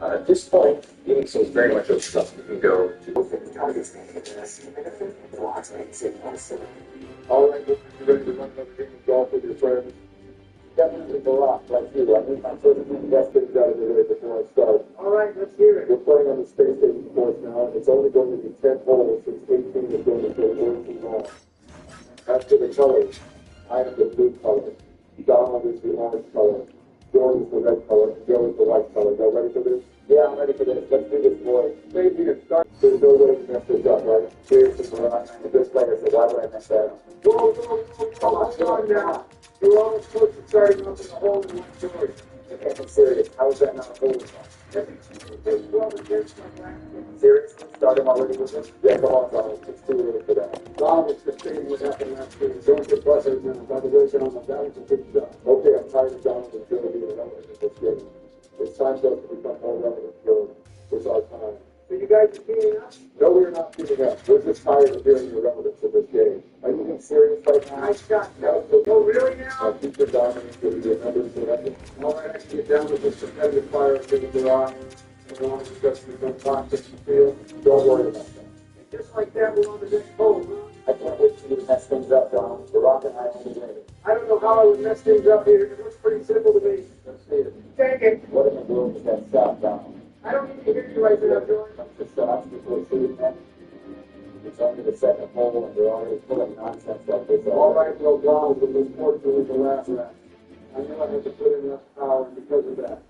At this point, Phoenix is very much open up. You can go to. All right, you ready to run another game of golf with your friends? Definitely Barack, like you. I need my first few best things out of the way before I start. All right, let's hear it. We're playing on the space station course now, and it's only going to be 10 holes since 18 is going to take way too long. As for the colors, I am the blue color. Donald is the orange color. George is the red color. And Joe is the white color. Y'all ready for this? Yeah, I'm ready for this. Let's do this, boys. Maybe to start. There's no way to mess this up, right? Cheers to Barack. I'm a good player, so why would I mess that up? Whoa, hold on now. You're almost close to starting up in the hole in one George. Okay, I'm serious. How is that not a hole in one? Every team takes 12 against my black. Seriously? Starting already with this? Yeah, come on, Donald. It's too early for that. Donald, it's the same what happened last week. Don't get buzzers now. By the way, on my back, it's a good shot. Okay, I'm tired of Donald and Joe being relevant in this game. It's time for us to become more relevant, Joe. It's our time. So you guys are teaming up? No, we're not teaming up. We're just tired of being irrelevant in this game. Are you being serious right now? Nice shot. No. Oh, really now? Future dominance will be another selection. All right, I can get down with this competitive fire up in the garage. As long as it's just some toxic feel. Don't worry about that. And just like that, we're on the next hole, huh? I can't wait for you to mess things up, Donald. Barack and I only win. I don't know how I would mess things up here. It looks pretty simple to me. Let's see it. Dang it. What in the world is that shot, Donald? I don't need to hear you right now, George. The shots before shooting them. It's only the second hole, and they're already pulling nonsense like this. All right, well, Donald, it was fortunately the last round. I knew I had to put in enough power because of that.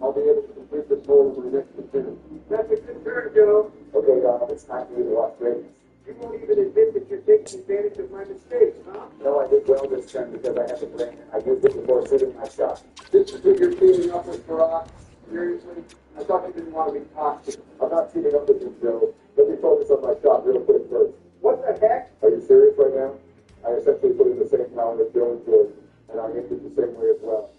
I'll be able to complete this hole in my next attempt. That's a good turn, Joe. Okay, Donald, it's time for you to watch greatness. You won't even admit that you're taking advantage of my mistakes, huh? No, I did well this turn because I had the brain. I used it before shooting my shot. This is what you're teaming up with Barack? Seriously? I thought you didn't want to be toxic. I'm not teaming up with you, Joe. Let me focus on my shot real quick first. What the heck? Are you serious right now? I essentially put in the same power as Joe and George, and I aimed it the same way as well.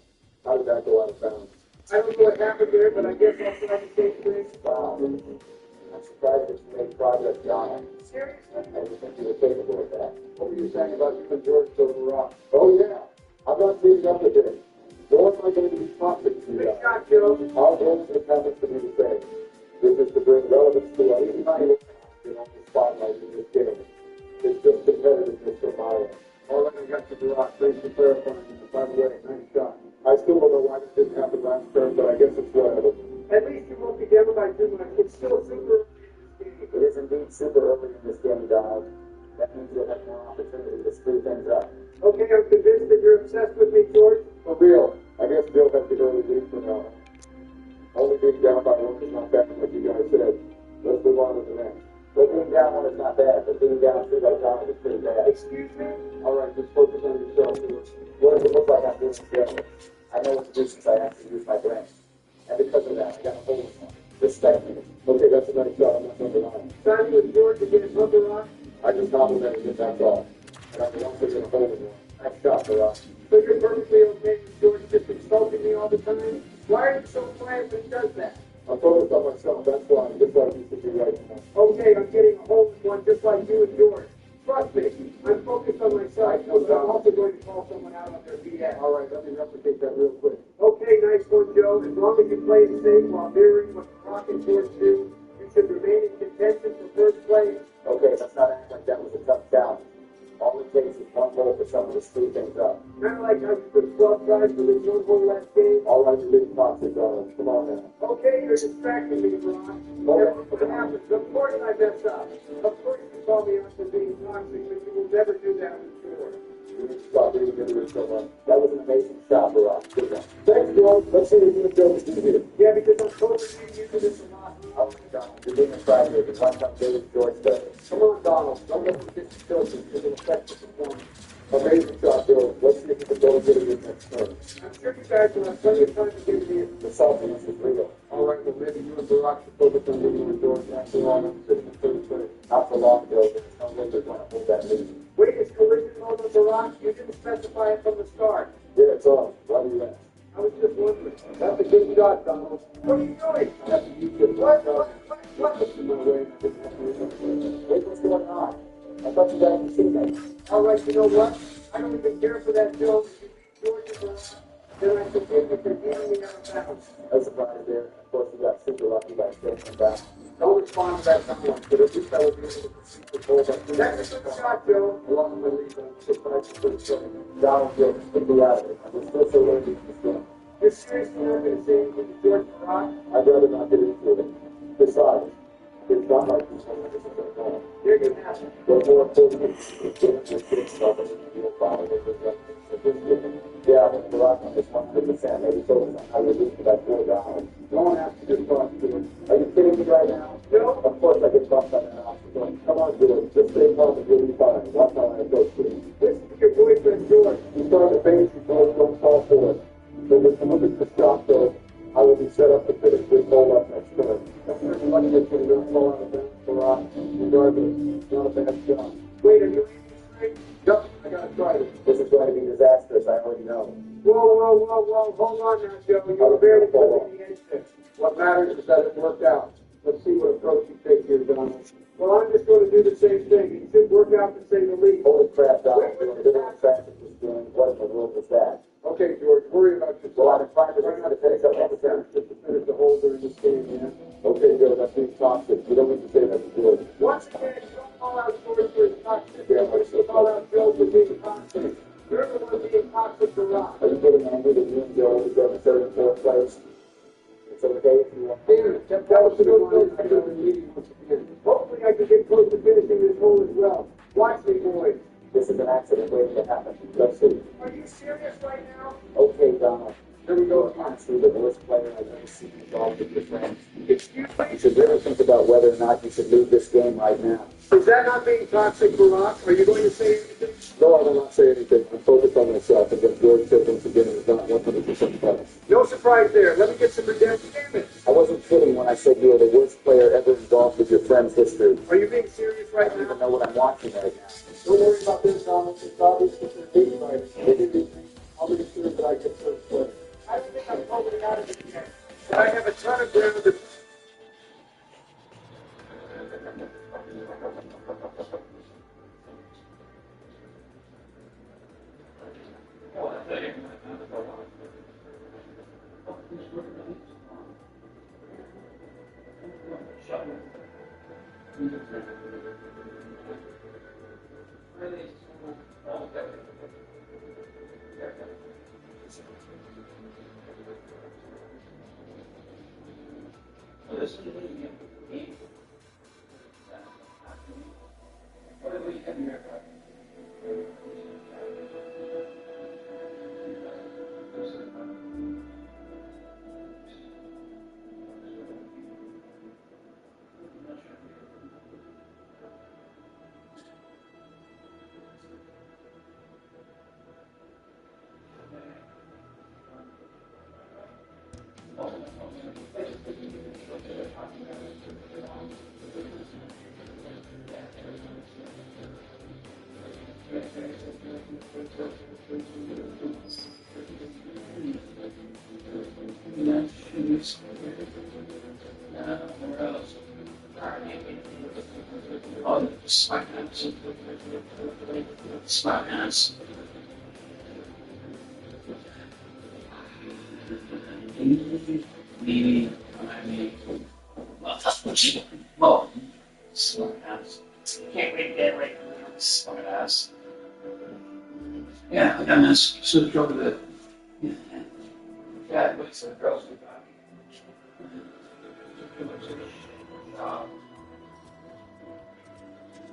How did that go out of bounds? I don't know what happened there, but I guess I'll try to take this. Wow. I'm surprised that you made progress, John. Seriously? I didn't think you were capable of that. What were you saying about you and George so Barack? Oh, yeah. I'm not teaming up with him. Nor am I going to be toxic to you Good guys. shot, Joe. Our goal is happens to be the same. This is to bring relevance to anybody on the spotlight in this game. It's just competitiveness from my end. All right, I got you, Barack. Thanks for clarifying. By the way, nice shot. I still don't know why this didn't happen last turn, but I guess it's whatever. At least you won't be down by too much. It's still super early in this game. It is indeed super early in this game, Donald. That means you'll have more opportunity to screw things up. Okay, I'm convinced that you're obsessed with me, George. For real, I guess Bill has the early lead for now. Only being down by one is not bad, like you guys said. Let's move on to the next. Well, being down one is not bad, but being down two by Donald is pretty bad. Excuse me? All right, just focus on yourself. What does it look like I'm doing together? I know what to do since I actually use my brain. And because of that, I got a hold of one. Respect me. Okay, that's a nice shot. I'm not number 9. Sign you with George to get a number on? I just complimented him, that's all. And I'm the one who's going to hold it. Nice shot, Barack. So you're perfectly okay with George just insulting me all the time? Why are you so quiet when he does that? I'm focused on myself, that's why. Just like you should be right now. Okay, I'm getting a hold of one just like you and George. Trust me, I'm focused on myself, but I'm also going to call someone out on their BS. All right, let me replicate that real quick. Okay, nice one, Joe. As long as you play it safe while mirroring what Barack and George do, you should remain in contention for first place. Okay, let's not act like that was a tough challenge. All it takes is one goal for someone to screw things up. Kind of like how you put 12 tries to lose one goal last game. All right, you're being toxic, Donald. Come on now. Okay, you're distracting me, Barack. Everything happens. Of course I mess up. Of course you call me out for being toxic, but you will never do that with George. You need to stop being into it so much. That was an amazing shot, Barack. Good one. Thanks, George. Let's see if you can Joe can do here. Yeah, because I'm totally used to this a lot. Oh, Donald, you're being a friend here. Just one time David George does it. Come on, Donald. Don't let me get discouraged. It's an effective performance. Amazing shot, Bill. Let's see if you can go and get it in next turn. I'm sure you guys will have plenty of time to give me The saltiness is real. all right, well, maybe you and Barack should focus on getting with George after all. I'm sitting in third place. Not for long, Bill. There's no way they're going to hold that lead. Wait, is collision mode on Barack? You didn't specify it from the start. Yeah, it's on. Why do you ask? I was just wondering. That's a good shot, Donald. What are you doing? That's a good What? shot. What? Wait, what's going on? I thought you guys were teammates. All right, you know what? I don't even care for that Joe. If you beat George and Barack, then I forgive you for beating me out of bounds. No surprise there. Of course, you got super lucky by staying back. Don't respond to that someone, but at least I will be able to proceed with all that. That's a good shot, Joe. Along the lead, I'm surprised to put it down here, completely out of it. I'm still so ready to this game. You're seriously not going to say anything to George Rock? I'd rather not get into it. Besides, it's not like he's going to go. You're going to have to. But more importantly, it's getting this kid stuff and you'll follow it with them. Yeah, but the rock on this 100%, maybe focus on how you're losing that $4. No one has to just talk to him. Are you kidding me right now? No. Of course I get bumped on that option. Come on, George. Just stay calm and you'll be fine. That's how I approach it. Listen to your boyfriend, George. You start the base, you don't fall for it. So with the movement to stop, though, I will be set up to finish this hold up next turn. That's not the money that's going to fall out of bounds for Rock. Regardless, it's not a bad shot. Wait, are you aiming straight? Yep. I got to try it. This is going to be disastrous, I already know. Whoa. Hold on now, Joe. You're barely putting the edge there. What matters is that it worked out. Let's see what approach you take here, Donald. Well, I'm just going to do the same thing. It should work out to say the least. Holy crap, Doc. You're doing everything as fast as you're doing. What in the world was that? Okay, George, worry about yourself. Well, I'm trying to finish up all the time. Just to finish the hole during this game, man. Okay, good. That's being toxic. You don't need to say that to George. Once again, don't call out George for his toxic. Yeah, But you call out Joe for being toxic. You're the one being toxic to Rock. Are you getting angry that you and Joe will go to third and fourth place? It's okay if you want. David, that was a good one. I got the meeting once again. Hopefully I can get close to finishing this hole as well. Watch me, boys. This is an accident waiting to happen. Let's see. Are you serious right now? Okay, Donald. Here we go. Honestly, the worst player I've ever seen involved with your friends. Excuse me? You should really think about whether or not you should leave this game right now. Is that not being toxic for Rock? Are you going to say anything? No, I will not say anything. I'm focused on myself. And what George said once again is not 100% correct. No surprise there. Let me get some redemption. Damn it. I wasn't kidding when I said you are the worst player ever involved with your friend's history. Are you being serious I right don't even now? know what I'm watching right now. Don't worry about this, Donald. It's obvious that you're hating right now. I'll make sure that I get first place. I don't think I'm totally out of it yet. But I have a ton of ground to... Smart ass. Well, smart ass. Can't wait to get right now. Smart ass. Yeah, I got this. Should have drove it. Yeah, wait, so the girls we got.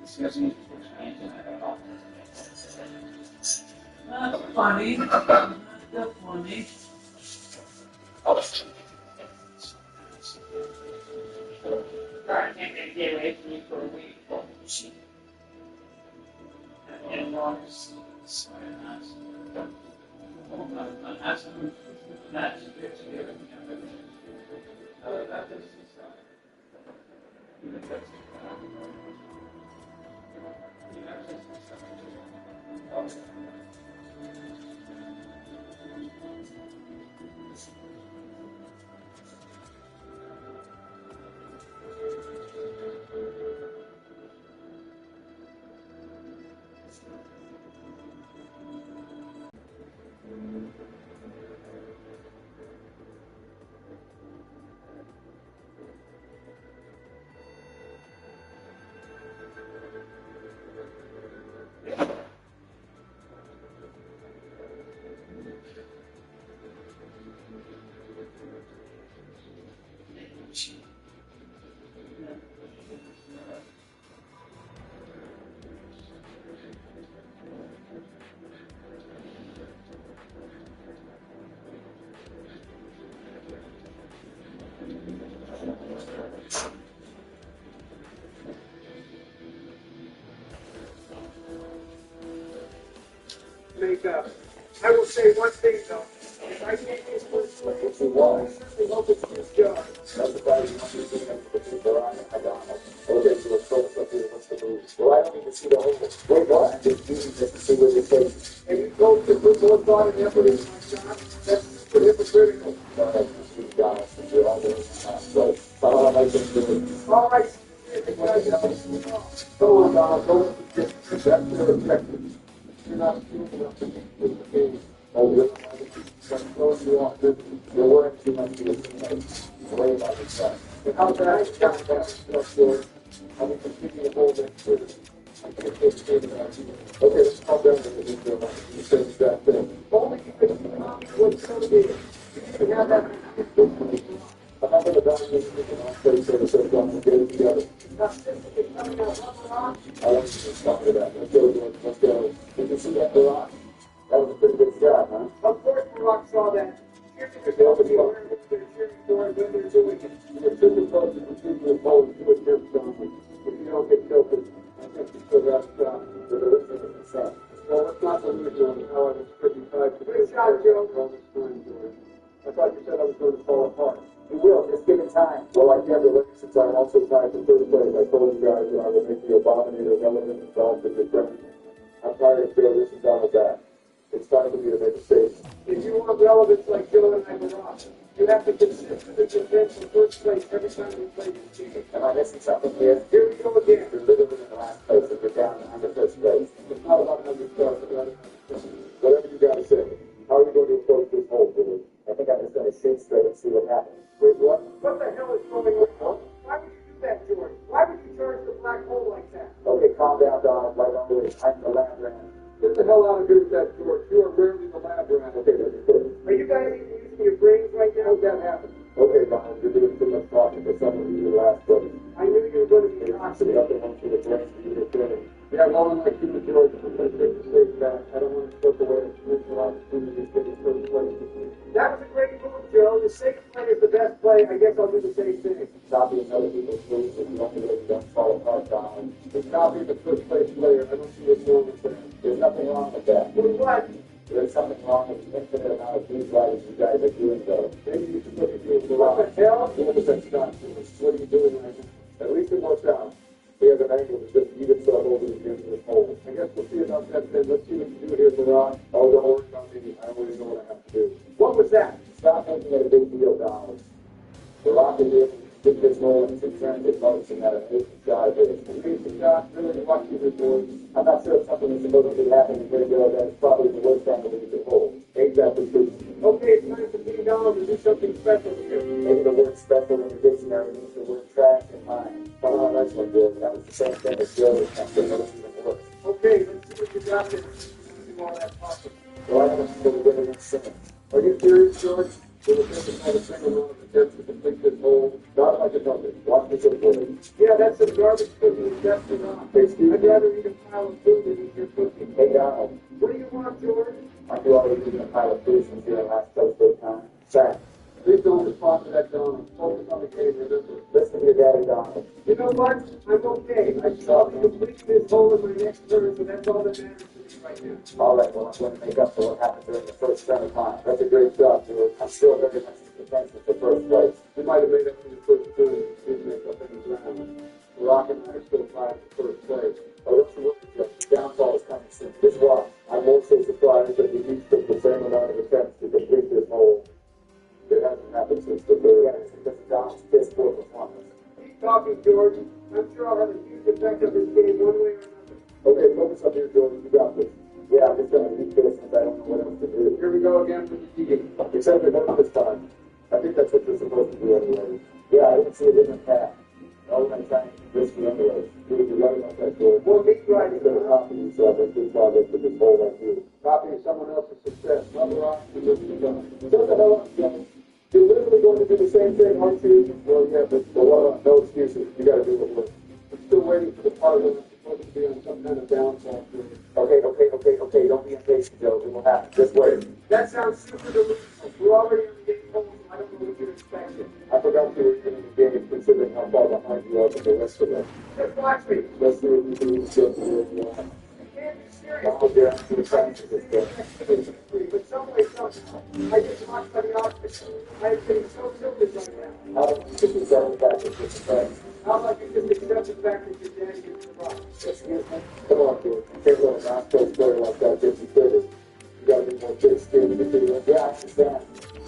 This guy's in Not funny. Not funny. Alright, can't get away from you for a week. And Ron's smart ass. I'm asking Matt to get together. That is Make up. I will say one thing though. If I can't get first place, I certainly hope it's this job. That's the value of using them for the people around it. I don't know. Okay, so let's focus up here. What's the move? Well, I don't even see the whole. Wait, what? I'm just using this to see where you're taking. And you go to put more thought and effort into my job, that's super hypocritical. Go ahead, Mr. Donald, since you're all doing this now. So, follow what I can do. All right. Go on, Donald. Go. That's your objective. You're not doing enough to keep the game. Oh, you're not you off. You're worrying too much for your teammates. You're worrying about yourself. But how can I count that? I'll be completing the whole next year. Okay, let's calm down and just do you say the exact thing. Only you can copy what's going to be. You can have that. I'm not going to value this speaking on stage so it's going to get it together. Now, this is coming out one rock. I want you to stop with that. Let's go, George. Let's go. Did you see that rock? That was a pretty good shot, huh? Of course, the rock saw that. Cheerleaders have to be aware of what they're cheering for and when they're doing it. You're too close to continue to hold to a grip zone. If you don't get killed, I think you still got the listening consent. Well, let's not believe on how I was pretty tied to this shot, Joe. All this time, George. I thought you said I was going to fall apart. You will, just give it time. Well, I can't relate since I'm also tied to third place. I told you guys that I would make the abominator relevant and solve the difference. I'm tired of Joe. This is on the back. It's time for me to make a statement. If you want relevance like Joe and I were on, you have to consistently defend the first place every time we play this game. Am I missing something here? Here we go again. You're literally in the last place and you're down under first place. It's not about how you start, it's about how you finish. Whatever you got to say. How are you going to approach this hole, Billy? I think I'm just going to shoot straight and see what happens. Wait, what? What the hell is going on? Why would you do that, George? Why would you charge the black hole like that? Okay, calm down, Donald. Right on the way. I'm the lab rat. Get the hell out of here with that, George. You are rarely the lab rat. Okay, that's good. Are you guys even using your brains right now? How's that happen? Okay, Donald, you're doing too much talking for someone who's your last buddy. I knew you were going to be You're toxic. nothing wrong with the brains for you to finish. Yeah, well, like you, George, I'm going to take the stage back. I don't want to slip away and miss an opportunity to get in first place. That was a great move, Joe. The safe play is the best play. I guess I'll do the same thing. Copying other people's moves if you don't believe you don't fall apart, Donald. Just copy the first place player. I don't see what's wrong with that. There's nothing wrong with that. With what? There's something wrong with the infinite amount of these writers you guys are doing, though. Maybe you should look at you. What the hell? What was that shot? What are you doing right now? At least it worked out. We have an angle to just beat himself over the end of this hole. I guess we'll see about that then. Let's see what you do here, Barak. Oh, don't worry about me. I already know what I have to do. What was that? Stop making it a big deal, Donald. The rock is able to get this hole in 200 votes and that amazing shot of it. Amazing shot. Really lucky this boy. I'm not sure if something is supposed to be happening here, Joe. That's probably the worst time to leave the hole. Exactly true. Okay, it's time for me, Donald, to do something special here. Maybe the word special in your dictionary means the word trash in mine. Come on, nice one, Joe. That was the same thing as Joe. I'm sure that was even worse. Okay, let's see what you got there. Do all that talking. So I haven't seen the winner in singing. Are you serious, George? Will it take another single run of attempts to complete this hole? Not like a number. Watch this up, Billy. Yeah, that's some garbage cookie that's or not. Excuse I'd me. rather eat a pile of food than eat your cookie. Hey, Donald. What do you want, George? Aren't you already eating a pile of food since you're in last place for a time? Sam, Please don't respond to that, Donald. Focus on the game, remember. listen to your daddy, Donald. You know what? I'm okay. I shall be completing this hole in my next turn, so that's all that matters to me right now. All right, well, I'm going to make up for what happened during the first turn of time. That's a great job, George. I'm still very much in contention for first place. We might have made up for the first turn. Didn't make up any ground. Rock and I are still tied for first place. Oh, don't you worry, Joe. The downfall is coming soon. Just watch. I'm also surprised that we each took the same amount of attempts to complete this hole. It hasn't happened since the third inning because of Donald's piss poor performance. Keep talking, George. I'm sure I'll have a huge effect on this game one way or another. Okay, focus up here, Jordan. You got this. Yeah, I'm just going to beat this since I don't know what else to do. Here we go again with the team. Except for not this time. I think that's what you're supposed to do anyway. Yeah, I didn't see a different path. All I'm trying to do is risky anyway. You're right about that, George. Well, he's right. Instead of copying yourself and good progress with this hole like you. Copying someone else's success. Another rock to live to done. Shut the hell up, Joe. You're literally going to do the same thing, aren't you? Well, yeah, but no excuses. You got to do what works. I'm still waiting for the part where I'm supposed to be on some kind of downfall period. Okay. Don't be impatient, Joe. It will happen. Just wait. That sounds super delusional. We're already on the game hole, so I don't know what you're expected. I forgot you were even in the game considering how far behind you are from the rest of them. Just watch me. Let's see if you can use just the way you are. You can't be serious. I'll get to the practice this game. But some way, somehow, I get watched by the office. I am getting so tilted right now. How about you just accept the fact that this is right? How about you just accept the fact that your dad gets the rock? Excuse me? Come on, dude. You can't let a non-pro player like that get you fitted. You gotta be more thick-skinned to do it. Yeah, I understand.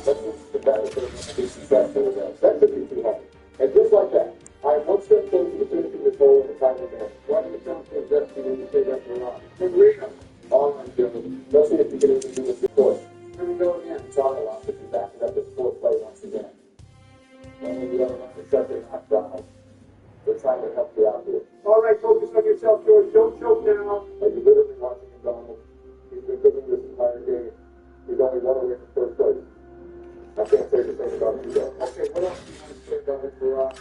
That's the benefit of being successful with that. That should be too hard. And just like that, I am one step closer to finishing this hole in the final game. Why do you sound so desperate when you say that's the rock? Then read them. All right, Joe. Let's see if you can even do this before. Here we go again. It's on a lot, but you're backing up this fourth play once again. Only the other one to shut their mouth down. We're trying to help you out here. All right, focus on yourself, George. Don't choke now. Are you literally watching him, Donald? He's been cooking this entire game. He's only one away from first place. I can't say the same about you, though. Okay, what else do you want to say about this rock?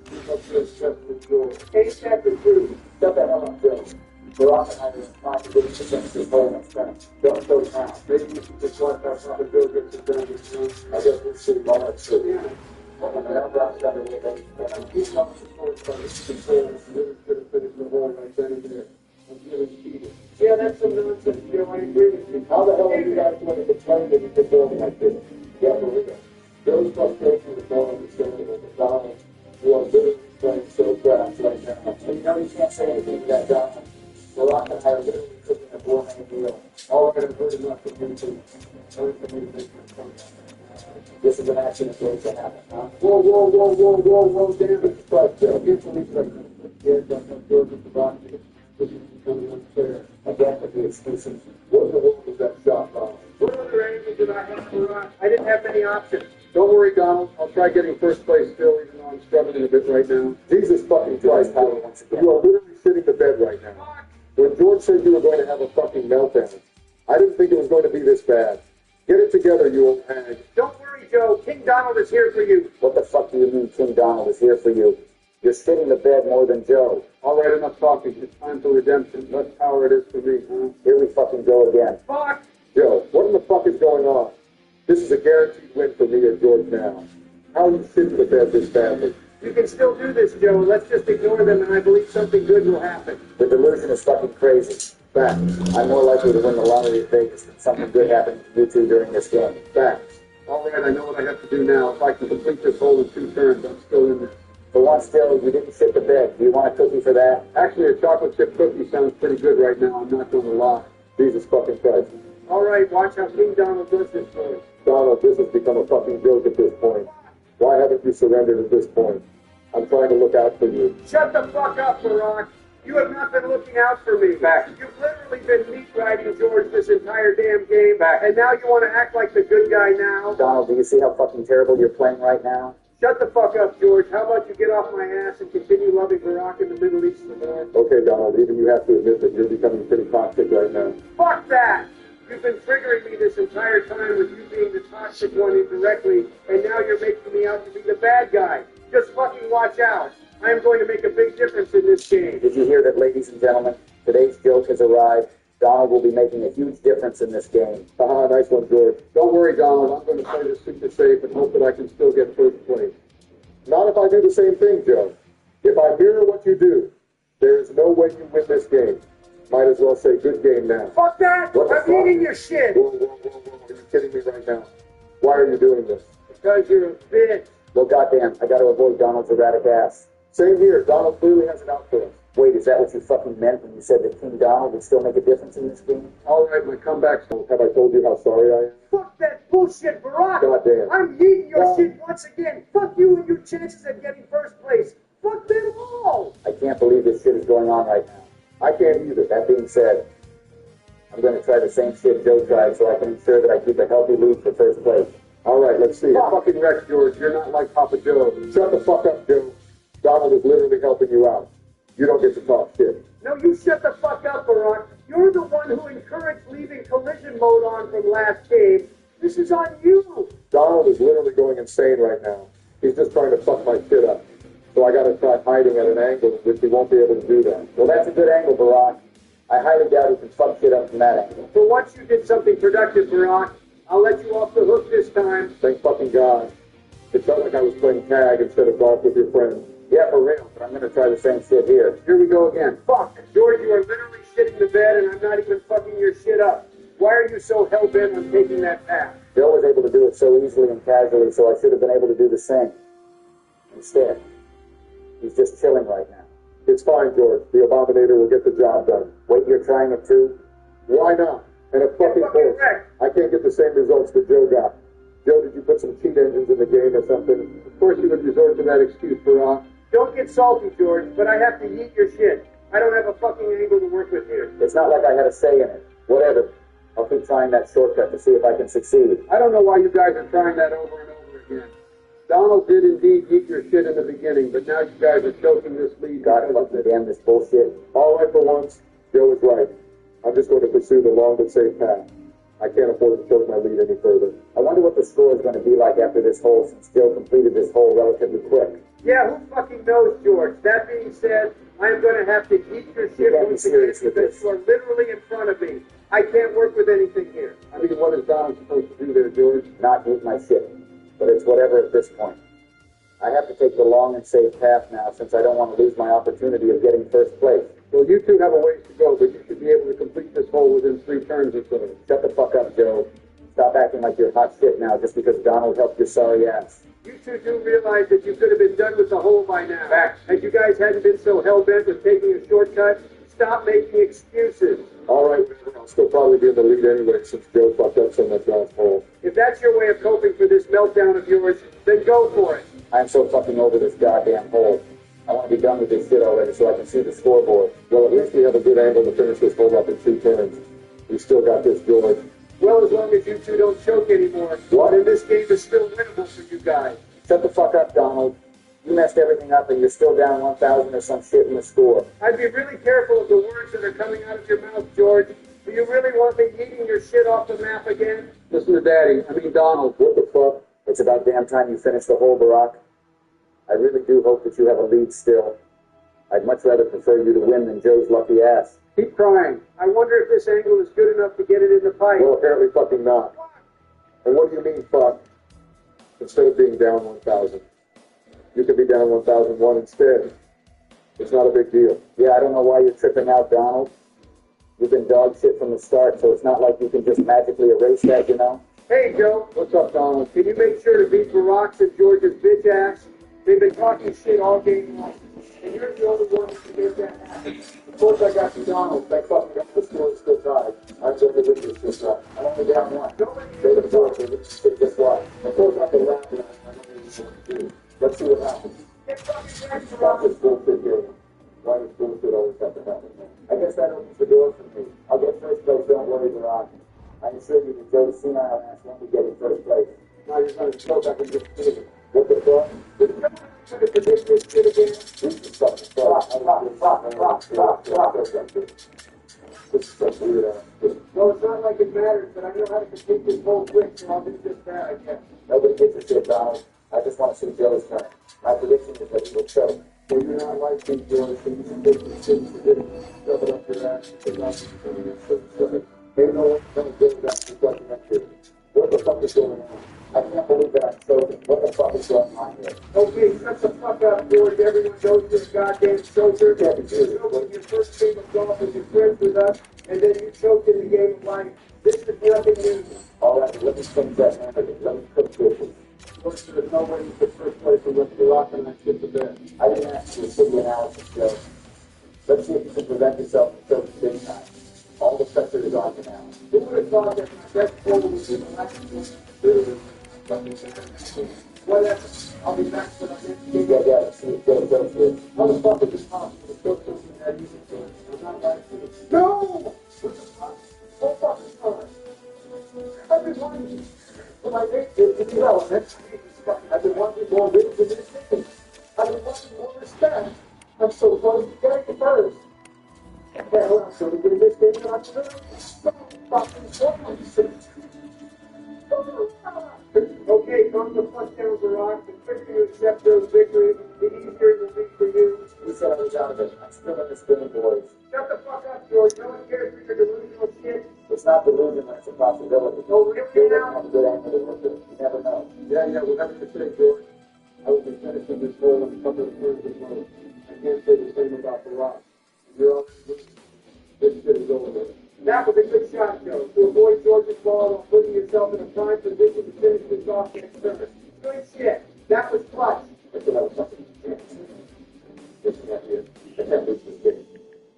He's up to his chest with George. Ace Captain Cruz. Shut the hell up, Joe. Barack and I are trying to get us against this whole next time. Don't show now. Maybe you should just watch that Papa Joe gets it done. I guess we'll see. All right, so. Yeah. When the hell drops down the way, baby. He's not supposed to control. Really should have finished the hole right then and there. I'm feeling cheated. Yeah, that's some nonsense, Joe. I agree with you. How the hell are you guys going to complain that you perform like this? Yeah, Maria. Joe's frustration is more understandable than Donald. You are literally playing so fast right now. And you know you can't say anything to that, Donald. Barack and I are literally cooking a gourmet meal. All we're going to do is not communicate. This is an accident waiting to happen, huh? Whoa, whoa, whoa, whoa, whoa, whoa, damn it. But, Joe, get police record. Yeah, that's not George with the body. This is becoming unfair. again, with the exclusive, what the hell was that shot, Donald? What other angle did I have to run? I didn't have many options. Don't worry, Donald. I'll try getting first place still, even though I'm struggling a bit right now. Jesus fucking Christ, Howard, once again. You are literally shitting the bed right now. When George said you were going to have a fucking meltdown, I didn't think it was going to be this bad. Get it together, you old hag. Don't worry, Joe. King Donald is here for you. What the fuck do you mean King Donald is here for you? You're shitting the bed more than Joe. All right, enough talking. It's time for redemption. That's how it is for me, huh? Here we fucking go again. Fuck! Joe, what in the fuck is going on? This is a guaranteed win for me or George now. How are you shitting the bed this badly? You can still do this, Joe. Let's just ignore them, and I believe something good will happen. The delusion is fucking crazy. Facts. I'm more likely to win the lottery at Vegas than something good happening to you two during this game. Facts. All right, I know what I have to do now. If I can complete this hole in 2 turns, I'm still in this. For once, still, you didn't shit the bed. Do you want a cookie for that? Actually, a chocolate chip cookie sounds pretty good right now. I'm not going to lie. Jesus fucking Christ. All right, watch how King Donald does this for us. Donald, this has become a fucking joke at this point. Why haven't you surrendered at this point? I'm trying to look out for you. Shut the fuck up, Barack. You have not been looking out for me. Back. You've literally been meat riding George this entire damn game. Back. And now you want to act like the good guy now? Donald, do you see how fucking terrible you're playing right now? Shut the fuck up, George. How about you get off my ass and continue loving Barack in the Middle East and the North? Okay, Donald, even you have to admit that you're becoming pretty toxic right now. Fuck that! You've been triggering me this entire time with you being the toxic one indirectly, and now you're making me out to be the bad guy. Just fucking watch out. I am going to make a big difference in this game. Did you hear that, ladies and gentlemen? Today's joke has arrived. Donald will be making a huge difference in this game. Haha, nice one, George. Don't worry, Donald. I'm going to play this super safe and hope that I can still get first place. Not if I do the same thing, Joe. If I mirror what you do, there is no way you win this game. Might as well say good game now. Fuck that! What the I'm fuck? eating your shit! Whoa, whoa, whoa, whoa. Are you kidding me right now? Why are you doing this? Because you're a bitch. Well, goddamn, I gotta avoid Donald's erratic ass. Same here. Donald clearly has it out for us. Wait, is that what you fucking meant when you said that King Donald would still make a difference in this game? All right, my comeback's have I told you how sorry I am? Fuck that bullshit, Barack! Goddamn. I'm eating your No. shit once again! Fuck you and your chances at getting first place! Fuck them all! I can't believe this shit is going on right now. I can't either. That being said, I'm gonna try the same shit Joe tried so I can ensure that I keep a healthy lead for first place. All right, let's see. Fucking Rex, George. You're not like Papa Joe. Shut the fuck up, Joe. Donald is literally helping you out. You don't get to talk shit. No, you shut the fuck up, Barack. You're the one who encouraged leaving collision mode on from last game. This is on you. Donald is literally going insane right now. He's just trying to fuck my shit up. So I gotta try hiding at an angle in which he won't be able to do that. Well, that's a good angle, Barack. I highly doubt he can fuck shit up from that angle. For once you did something productive, Barack. I'll let you off the hook this time. Thank fucking God. It felt like I was playing tag instead of golf with your friends. Yeah, for real, but I'm gonna try the same shit here. Here we go again. Fuck! George, you are literally shitting the bed and I'm not even fucking your shit up. Why are you so hell-bent on taking that path? Joe was able to do it so easily and casually, so I should have been able to do the same. Instead, he's just chilling right now. It's fine, George. The Abominator will get the job done. Wait, you're trying it too? Why not? And a fucking course. I can't get the same results that Joe got. Joe, did you put some cheat engines in the game or something? Of course you would resort to that excuse, Barack. Don't get salty, George, but I have to eat your shit. I don't have a fucking angle to work with here. It's not like I had a say in it. Whatever. I'll keep trying that shortcut to see if I can succeed. I don't know why you guys are trying that over and over again. Donald did indeed eat your shit in the beginning, but now you guys are choking this lead. God fucking damn this bullshit. All right for once. Joe is right. I'm just going to pursue the long but safe path. I can't afford to choke my lead any further. I wonder what the score is going to be like after this hole, since Joe completed this hole relatively quick. Yeah, who fucking knows, George? That being said, I'm going to have to eat your shit can't be once again serious with because this. you are literally in front of me. I can't work with anything here. I mean, what is Donald supposed to do there, George? Not eat my shit. But it's whatever at this point. I have to take the long and safe path now, since I don't want to lose my opportunity of getting first place. Well, you two have a ways to go, but you should be able to complete this hole within 3 turns or so. Shut the fuck up, Joe. Stop acting like you're hot shit now just because Donald helped your sorry ass. You two do realize that you could have been done with the hole by now. Facts. And you guys hadn't been so hell-bent with taking a shortcut. Stop making excuses. All right, I'll still probably be in the lead anyway since Joe fucked up so much last hole. If that's your way of coping for this meltdown of yours, then go for it. I'm so fucking over this goddamn hole. I want to be done with this shit already so I can see the scoreboard. Well, at least we have a good angle to finish this hole up in 2 turns. We still got this, George. Well, as long as you two don't choke anymore, What? then this game is still winnable for you guys. Shut the fuck up, Donald. You messed everything up and you're still down 1,000 or some shit in the score. I'd be really careful of the words that are coming out of your mouth, George. Do you really want me eating your shit off the map again? Listen to Daddy. I mean, Donald. What the fuck? It's about damn time you finish the hole, Barack. I really do hope that you have a lead still. I'd much rather prefer you to win than Joe's lucky ass. Keep trying. I wonder if this angle is good enough to get it in the pipe. Well, apparently fucking not. And what do you mean, fuck? Instead of being down 1,000. You could be down 1,001 instead. It's not a big deal. Yeah, I don't know why you're tripping out, Donald. You've been dog shit from the start, so it's not like you can just magically erase that, you know? Hey, Joe. What's up, Donald? Can you make sure to beat Barack's and George's bitch ass? They've been talking shit all game long. And you're the only one who can make that happen. Of course I got you, Donald. That fucking up the score is still tied. I'm going to win this time. I'm only down 1. Nobody Say the floor, just what? Of course I can laugh at it. I don't really want to do. Let's see what happens. get fucking back to Stop Barack. this bullshit game. Why does bullshit always have to happen? I guess that opens the door for me. I'll get first place, don't worry, Barack. I assure you that Joe's senile ass won't be getting first place. Now you're going to go back and get it. What the fuck? Should have predict this shit again. This is fucking This is such weird ass. Well, it's not like it matters, but I know how to complete this whole quick, so I'll do just that, I guess. Nobody gives a shit, Donald. I just want to see Joe's turn. My prediction is that he will choke. Well, you're not like these George, so you can take this shit and forget it. Shove it up your ass. Maybe no one's going to do that. You're fucking up here. What the fuck is going on? I can't believe that I'm choking. What the fuck is going on here? Okay, shut the fuck up, George. Everyone knows you're a goddamn choker. You choked in your first game of golf as your friends with us, and then you choked in the game of life. This is nothing new. All right, let me change that narrative. Let me cook this. George, there's no way you get first place unless you're rocking that shit to bed. I didn't ask you to sit the analysis, Joe. Let's see if you can prevent yourself from choking big time. All the pressure is on you now. Who would have thought that my best goal would be the last one? Whatever. I'll be back when I get to Yeah, let's see if Joe's here. How the fuck is it possible to still something that easy to it? I'm not like this. No! What the fuck? Oh, fucking sorry. I've been wanting for my next development. I've been wanting more wins in this game. I've been wanting more respect. I'm so close to getting it first. Hell, I'm so good in this game that I'm so fucking close. Okay, come the fuck down, Barack. The quicker you accept those victories, the easier it will be for you. He said I was out of it. I'm still in this game, boys. Shut the fuck up, George. No one cares for your delusional shit. It's not delusion, that's a possibility. Oh, really Joe now? doesn't have a good angle to work with. You never know. Yeah, whatever you say, George. control and a couple of turns of mode. I can't say the same about the Rock. You're all this shit is over with. That was a good shot, Joe, to avoid George's ball while putting yourself in a prime position to finish this off next service. Good shit. That was clutch. That's what I was fucking listen at you. I can't lose this game.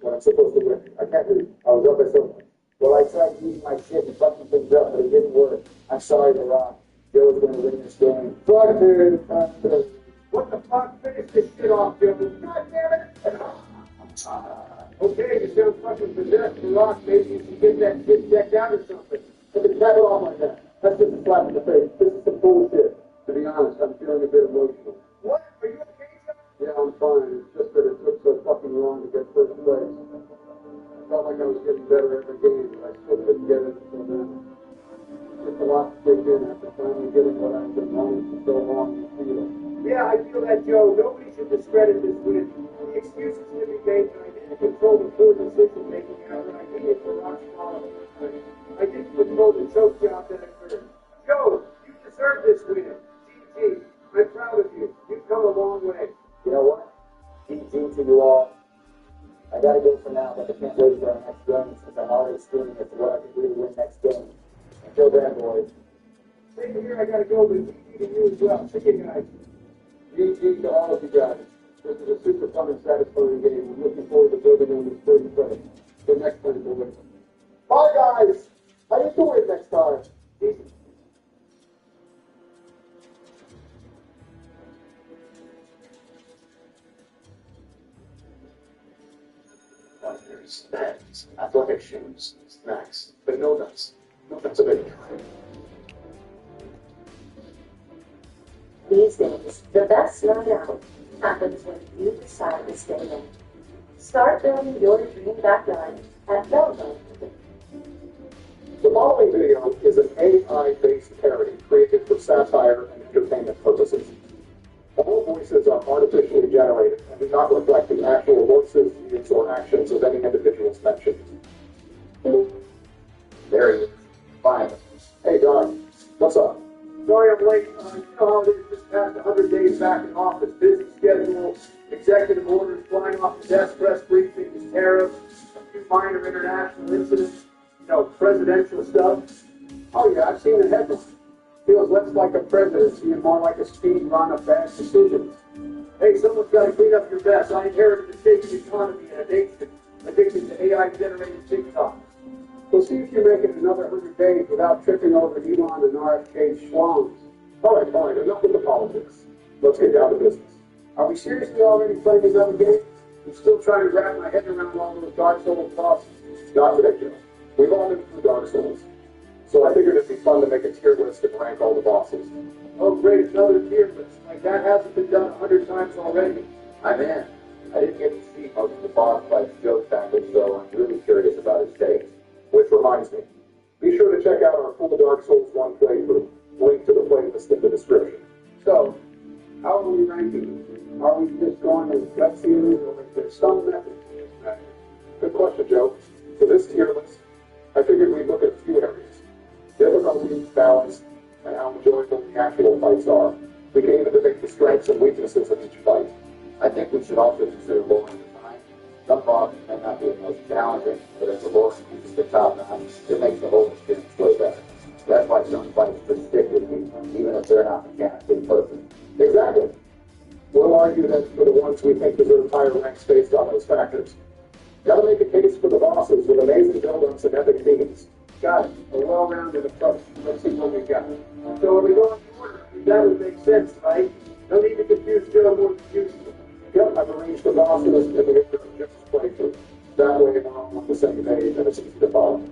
When I'm supposed to win. I can't lose. I was up by so much. Well, I tried using my shit and fucking things up, but it didn't work. I'm sorry, The Rock. Joe's gonna win this game. Fuck dude. What the fuck? Finish this shit off, Joe. God damn it. Okay, you sound fucking possessed, The Rock. Maybe you can get that shit checked out or something. Put the kettle on my neck. That's just a slap in the face. This is some bullshit. To be honest, I'm feeling a bit emotional. What? Are you okay, Joe? Yeah, I'm fine. It's just that it took so fucking long to get first place. I felt like I was getting better every game, but I still couldn't get it until then. It took a lot to take in after finally getting what I've been wanting for so long in the field. Yeah, I feel that, Joe. Nobody should discredit this win. The excuses can be made that I didn't control the poor decision-making after I needed for Rock's ball. I didn't control the choke job that occurred. Joe, you deserve this win. GG. I'm proud of you. You've come a long way. You know what? GG to you all. I gotta go for now, but I can't wait for our next game since I'm already scheming as to what I can do to win next game. Until then, boys. Same here, I gotta go, but GG to you as well. See you guys. GG to all of you guys. This is a super fun and satisfying game. I'm looking forward to building on this first play. The next time we'll win. Bye guys. How you doing next time? Decent. There's bags, athletic shoes, snacks, but no nuts. No nuts of any kind. These days, the best night out happens when you decide to stay in. Start building your dream backyard at Velvo. The following video is an AI-based parody created for satire and entertainment purposes. All voices are artificially generated and do not reflect the actual voices, views, or actions of any individuals mentioned. There he is. Fine. Hey, Don, what's up? Sorry I'm late. You know how it is just past 100 days back in office. Busy schedule, executive orders flying off the desk, press briefings, tariffs, a few minor international incidents, presidential stuff. Oh yeah, I've seen the headlines. Feels less like a presidency and more like a speed run of bad decisions. Hey, someone's got to clean up your mess. I inherited a shaky economy and a nation addicted to AI-generated TikTok. We'll see if you make it another 100 days without tripping over Elon and RFK's schlongs. All right, fine, enough with the politics. Let's get down to business. Are we seriously already playing another game? I'm still trying to wrap my head around all those Dark Souls bosses. Not today, Joe. We've all been through Dark Souls. So I figured it'd be fun to make a tier list and rank all the bosses. Oh, great, another tier list. Like that hasn't been done 100 times already. I'm in. I didn't get to see most of the boss fights Joe tackled, so I'm really curious about his takes. Which reminds me, be sure to check out our full Dark Souls 1 playthrough. Link to the playlist in the description. So, how are we ranking? Are we just going as gut feeling, or is there some method to this matter? Good question, Joe. For this tier list, I figured we'd look at a few areas. Difficulty, balance, and how enjoyable the actual fights are. We can even debate the strengths and weaknesses of each fight. I think we should also consider lowering the time. Some bosses may not be the most challenging, but if the lore keeps the top notch, it makes the whole experience way better. That's why some fights just stick with me, even if they're not mechanically perfect. Exactly. We'll argue that for the ones we think deserve higher ranks based on those factors. Gotta make a case for the bosses with amazing build-ups and epic themes. Got it. A well-rounded approach. Let's see what we got. So are we going in order? That would make sense, right? No need to confuse Joe more than you. Yep, I've arranged the bosses in the order of Jim's playthrough. That way we're all on the same page and it's easy to follow.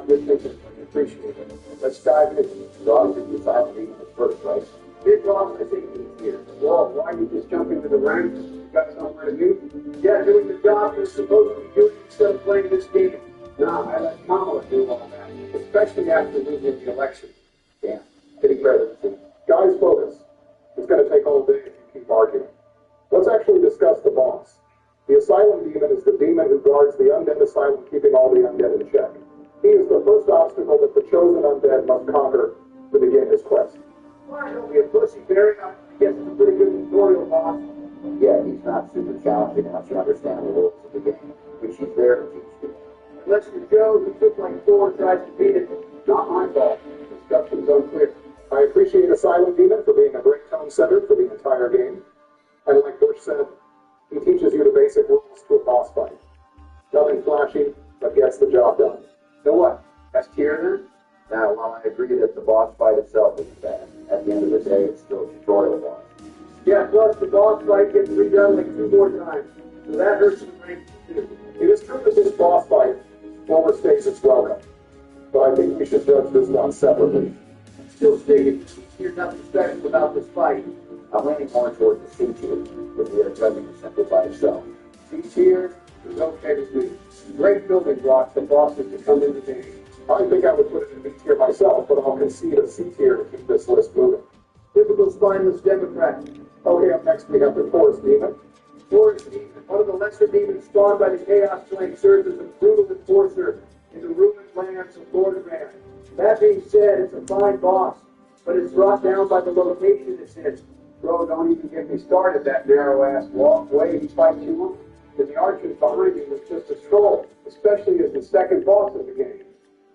Good thinking. I appreciate it. Let's dive in. So obviously you decided to be in the first, right? Big boss, I think he's here. Whoa, why are you just jumping to the ranks? You got somewhere to do? Yeah, doing the job you're supposed to be doing instead of playing this game. Nah, I let Kamala do all that, especially after losing the election. Damn. Pretty presidency. Guys, focus. It's going to take all day if you keep arguing. Let's actually discuss the boss. The Asylum Demon is the demon who guards the undead asylum, keeping all the undead in check. He is the first obstacle that the chosen undead must conquer to begin his quest. Why don't be a pussy, Barry? I'm Guess it's a pretty good tutorial, boss. Yeah, he's not super challenging once you understand the rules of the game, which he's there to teach you. Unless you're Joe who took like 4 and tries to beat it. Not my fault. Instructions unclear. I appreciate Asylum Demon for being a great tone setter for the entire game. And like Bush said, he teaches you the basic rules to a boss fight. Nothing flashy, but gets the job done. So what? S tier then? Now, while I agree that the boss fight itself is bad, at the end of the day, it's still a tutorial boss. Yeah, plus the boss fight gets redone like 2 more times. So that hurts the rank too. It is true that this boss fight overstays its welcome, but I think we should judge this one separately. Still sticking. Here's nothing special about this fight. I'm leaning more towards the C tier, because we are judging it simply by itself. C tier is okay with me. Great building blocks for bosses to come in the game. I think I would put it in B tier myself, but I'll concede a C tier to keep this list moving. Typical spineless Democrat. Okay, up next we have the Forest Demon. Forest Demon, one of the lesser demons spawned by the Chaos Flame, serves as a brutal enforcer in the ruined lands of Lordaeron. That being said, it's a fine boss, but it's brought down by the location it's in. Bro, don't even get me started. That narrow-ass walkway he fights you on. And the archers behind him was just a stroll, especially as the second boss of the game.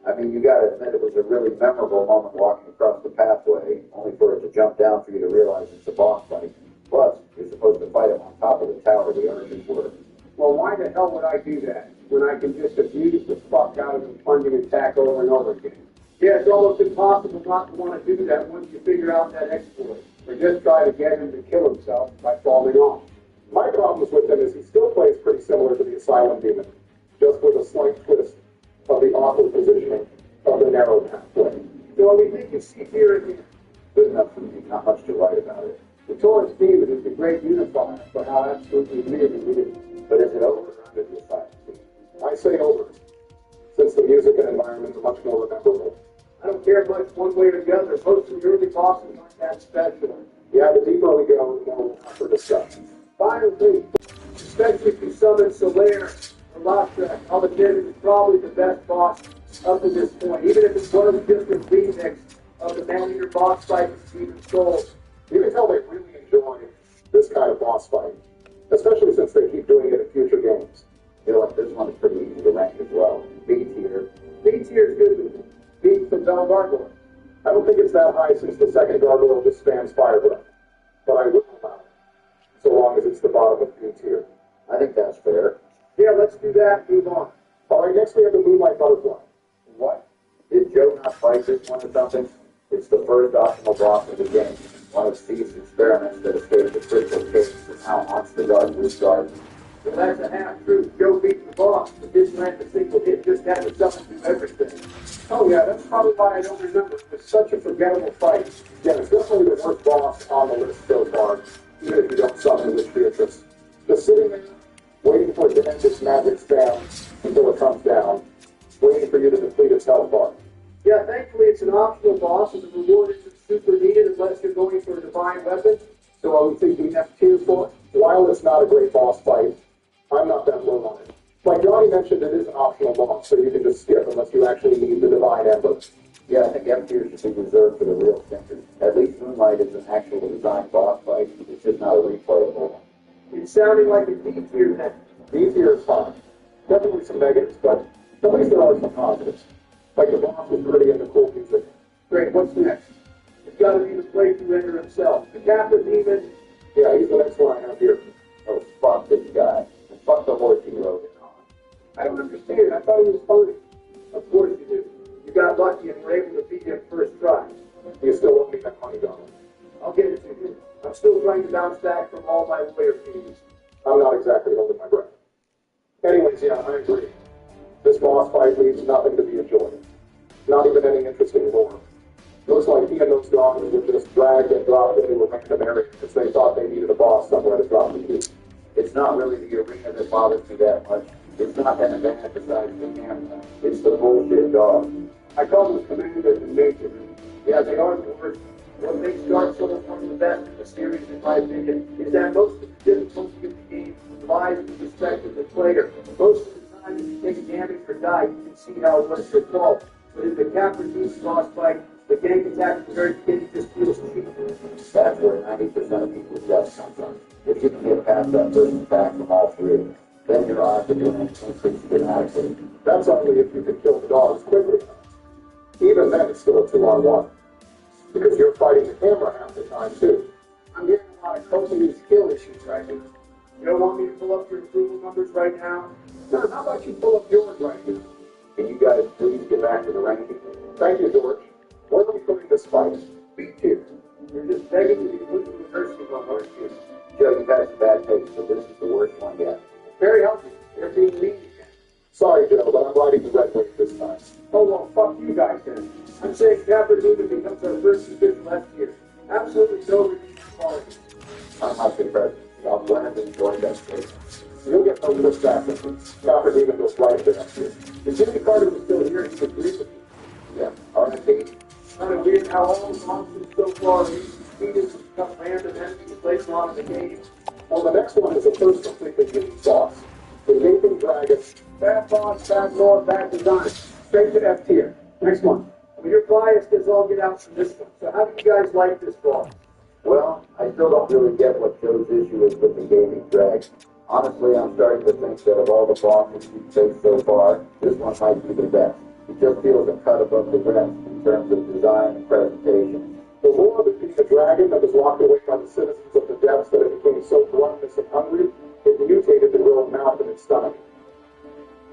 I mean, you gotta admit it was a really memorable moment walking across the pathway, only for it to jump down for you to realize it's a boss fight. Plus, you're supposed to fight him on top of the tower the archers were. Well, why the hell would I do that when I can just abuse the fuck out of the plunging attack over and over again? Yeah, it's almost impossible not to want to do that once you figure out that exploit. Or just try to get him to kill himself by falling off. My problems with him is he still plays pretty similar to the Asylum Demon, just with a slight twist of the awkward positioning of the narrow pathway. So we think it's C tier again. Good enough for me, not much to write about it. The Taurus Demon is the great unifier for how absolutely amazing it is. But is it over or under the Asylum Demon? I say over, since the music and environment are much more memorable. I don't care much one way or the other. Most of the early bosses aren't that special. Yeah, the deeper we go, the more we'll have for discussion. Final thing, especially if you summon Solaire or Lashrak, I'll admit it's probably the best boss up to this point, even if it's one of the different remix of the man-eater boss fight with Steven Souls. You can tell they really enjoy this kind of boss fight, especially since they keep doing it in future games. I feel like this one is pretty easy to rank as well. B tier. B tier is good with me. Beat the Bell Gargoyle. I don't think it's that high since the second gargoyle just spams fire breath, but I will allow it, so long as it's the bottom of B tier. I think that's fair. Yeah, let's do that. Move on. All right, next we have the Moonlight Butterfly. What? Did Joe not fight this one or something? It's the first optional boss of the game. One of Steve's experiments that escaped the crystal case and now haunts the Darkwood Garden. Well, that's a half-truth. Joe beat the boss, but didn't land a single hit, just had to summon through everything. Oh yeah, that's probably why I don't remember. It was such a forgettable fight. Yeah, it's definitely the worst boss on the list so far, even if you don't summon Witch Beatrice. Just sitting there, waiting for it to end its magic spam until it comes down, waiting for you to deplete its health bar. Yeah, thankfully it's an optional boss, and the reward isn't super needed unless you're going for a divine weapon. So are we thinking F tier for it? While it's not a great boss fight, I'm not that low on it. Like Johnny mentioned, it is an optional boss, so you can just skip unless you actually need the divine ember. Yeah, I think F tier should be reserved for the real stinkers. At least Moonlight is an actual designed boss fight. It's just not a replayable one. It's sounding like a D tier then. B tier is fine. Definitely some negatives, but at least there are some positives. Like the boss was pretty into cool music. Great, what's next? It's got to be the playthrough ender himself. The Captain Demon. Yeah, he's the next one I have here. Oh, fuck this guy. And fuck the horse he rode in on. I don't understand. I thought he was funny. Of course you do. You got lucky and were able to beat him first try. You still owe me that money, Donald. I'll give it to you. I'm still trying to bounce back from all my lawyer fees. I'm not exactly holding my breath. Anyways, yeah, I agree. This boss fight leaves nothing to be enjoyed. Not even any interesting lore. Looks like he and those dogs were just dragged and dropped into a random area because they thought they needed a boss somewhere to drop the key. It's not really the arena that bothers me that much. It's not an event besides the camera. It's the bullshit dog. I call them commanders and majors. Yeah, they are the worst. What makes Dark Souls one of the best in the series, in my opinion, is that most of the difficulty of the game lies in the respect of the player. Most of the time, if you take damage or die, you can see how it was your fault. But in the Captain Demon boss fight, the gang attack at the very beginning just feels cheap. That's where 90% of people's deaths come from. If you can get past that first attack from all three, then your odds of doing it increase dramatically. That's only if you can kill the dogs quickly. Even then, it's still a 2-on-1. Because you're fighting the camera half the time, too. I'm getting a lot of coaching and skill issues right now. You don't want me to pull up your approval numbers right now? No, how about you pull up yours right now? Can you guys please get back to the ranking? Thank you, George. When are we putting this fight? Beat you. You're just begging to be put in the nursing home, aren't you? Joe, you've had some bad takes, but this is the worst one yet. Very healthy. They're being mean again. Sorry, Joe, but I'm riding the red wave this time. Oh, well, fuck you guys then. I'm saying Captain Newman becomes our first and fifth left here. Absolutely no redeeming qualities. I'm not the president. I'll go ahead and enjoy that statement. You'll get no pushback with me. Copper even goes right to next year. If Jimmy Carter was still here, he would agree with me. Yeah, R&D. Kind of weird how all the nonsense so far is defeated some tough random enemies later on in the game. Well, the next one is a first completely unique boss. The Gaping Dragon. Bad boss, bad law, bad design. Straight to F tier. Next one. Well, you're biased as all get out from this one. So how do you guys like this boss? Well, I still don't really get what Joe's issue is with the gaming drag. Honestly, I'm starting to think that of all the bosses we've faced so far, this one might be the best. It just feels a cut above the rest in terms of design and presentation. The lore of it being a dragon that was locked away by the citizens of the depths that it became so gluttonous and hungry, it mutated to grow a mouth in its stomach.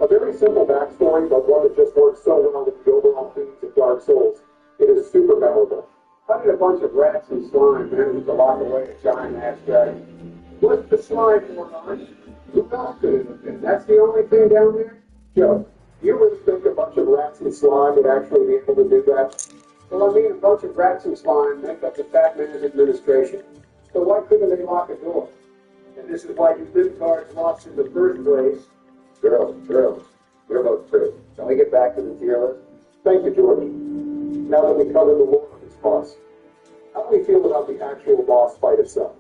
A very simple backstory, but one that just works so well with the overall themes of Dark Souls. It is super memorable. How did a bunch of rats and slime manage to lock away a giant ass dragon? What's the slime for, on? Who else could it have been? That's the only thing down there? Joe, you really think a bunch of rats and slime would actually be able to do that? Well, I mean, a bunch of rats and slime make up the Fat Man's administration. So why couldn't they lock a door? And this is why you libtards lost in the first place. Girls, you're both true. Can we get back to the tier list? Thank you, George. Now that we covered the lore of this boss, how do we feel about the actual boss fight itself?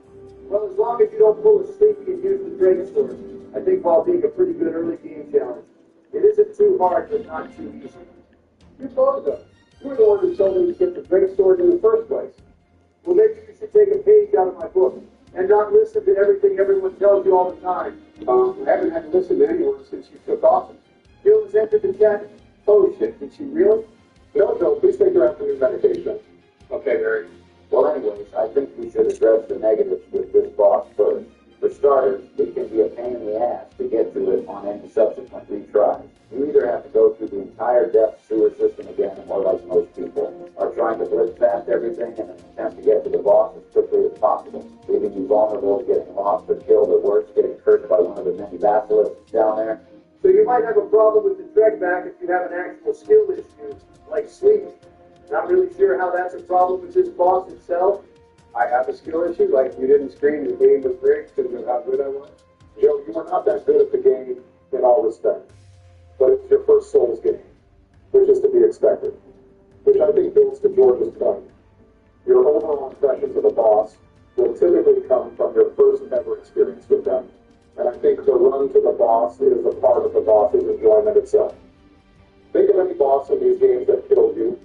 Well, as long as you don't pull a sneaky and use the Dragon Sword, I think while being a pretty good early game challenge, it isn't too hard but not too easy. You both of them. You were the one who told me to get the Dragon Sword in the first place. Well, maybe you should take a page out of my book and not listen to everything everyone tells you all the time. I haven't had to listen to anyone since you took office. Jill has entered the chat. Oh shit, did she really? No, Joe, please take your afternoon medication. Okay, Larry. Well, anyways, I think we should address the negatives with this boss first. For starters, it can be a pain in the ass to get to it on any subsequent retries. You either have to go through the entire depth sewer system again, or like most people, are trying to blitz past everything in an attempt to get to the boss as quickly as possible, leaving you vulnerable to getting lost or killed, or worse, getting cursed by one of the many basilisks down there. So you might have a problem with the drag back if you have an actual skill issue, like sleep. Not really sure how that's a problem with this boss itself. I have a skill issue, like you didn't scream the game was rigged because of how good I was. Joe, you were not that good at the game in all respect. But it's your first Souls game, which is to be expected. Which I think builds to George's point. Your overall impressions of a boss will typically come from your first ever experience with them. And I think the run to the boss is a part of the boss's enjoyment itself. Think of any boss in these games that killed you,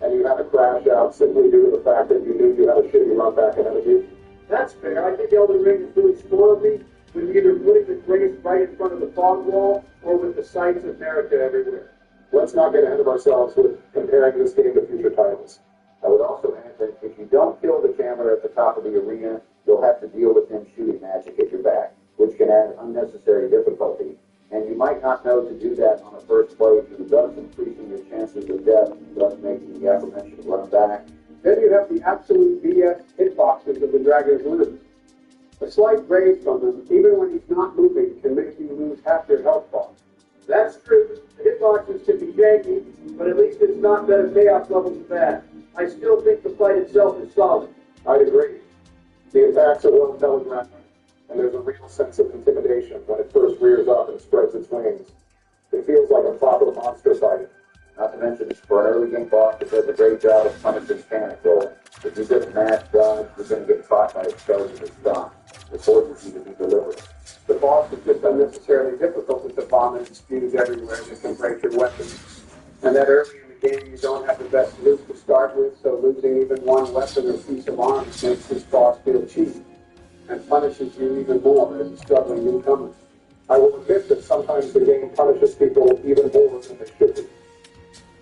and you had to crash out simply due to the fact that you knew you had a shitty run back ahead of you. That's fair. I think Elden Ring has really spoiled me with either putting the grace right in front of the fog wall or with the sights of America everywhere. Let's not get ahead of ourselves with comparing this game to future titles. I would also add that if you don't kill the camera at the top of the arena, you'll have to deal with him shooting magic at your back, which can add unnecessary difficulty. And you might not know to do that on a first playthrough, thus increasing your chances of death, thus making the aforementioned run back. Then you have the absolute BS hitboxes of the Dragon's limbs. A slight graze from them, even when he's not moving, can make you lose half your health bar. That's true. The hitboxes can be janky, but at least it's not that chaos levels bad. I still think the fight itself is solid. I'd agree. The attacks are well telegraphed, and there's a real sense of intimidation when it first rears up and spreads its wings. It feels like a proper monster fight. Not to mention, for an early game boss, it does a great job of punishing panic rolling. If you get a match done, you're going to get caught by its charges of stun. It forces you to be deliberate. The boss is just unnecessarily difficult with the bomb and spews everywhere that can break your weapons. And that early in the game, you don't have the best loot to start with, so losing even one weapon or piece of armor makes this boss feel cheap and punishes you even more as a struggling newcomer. I will admit that sometimes the game punishes people even more than they should be.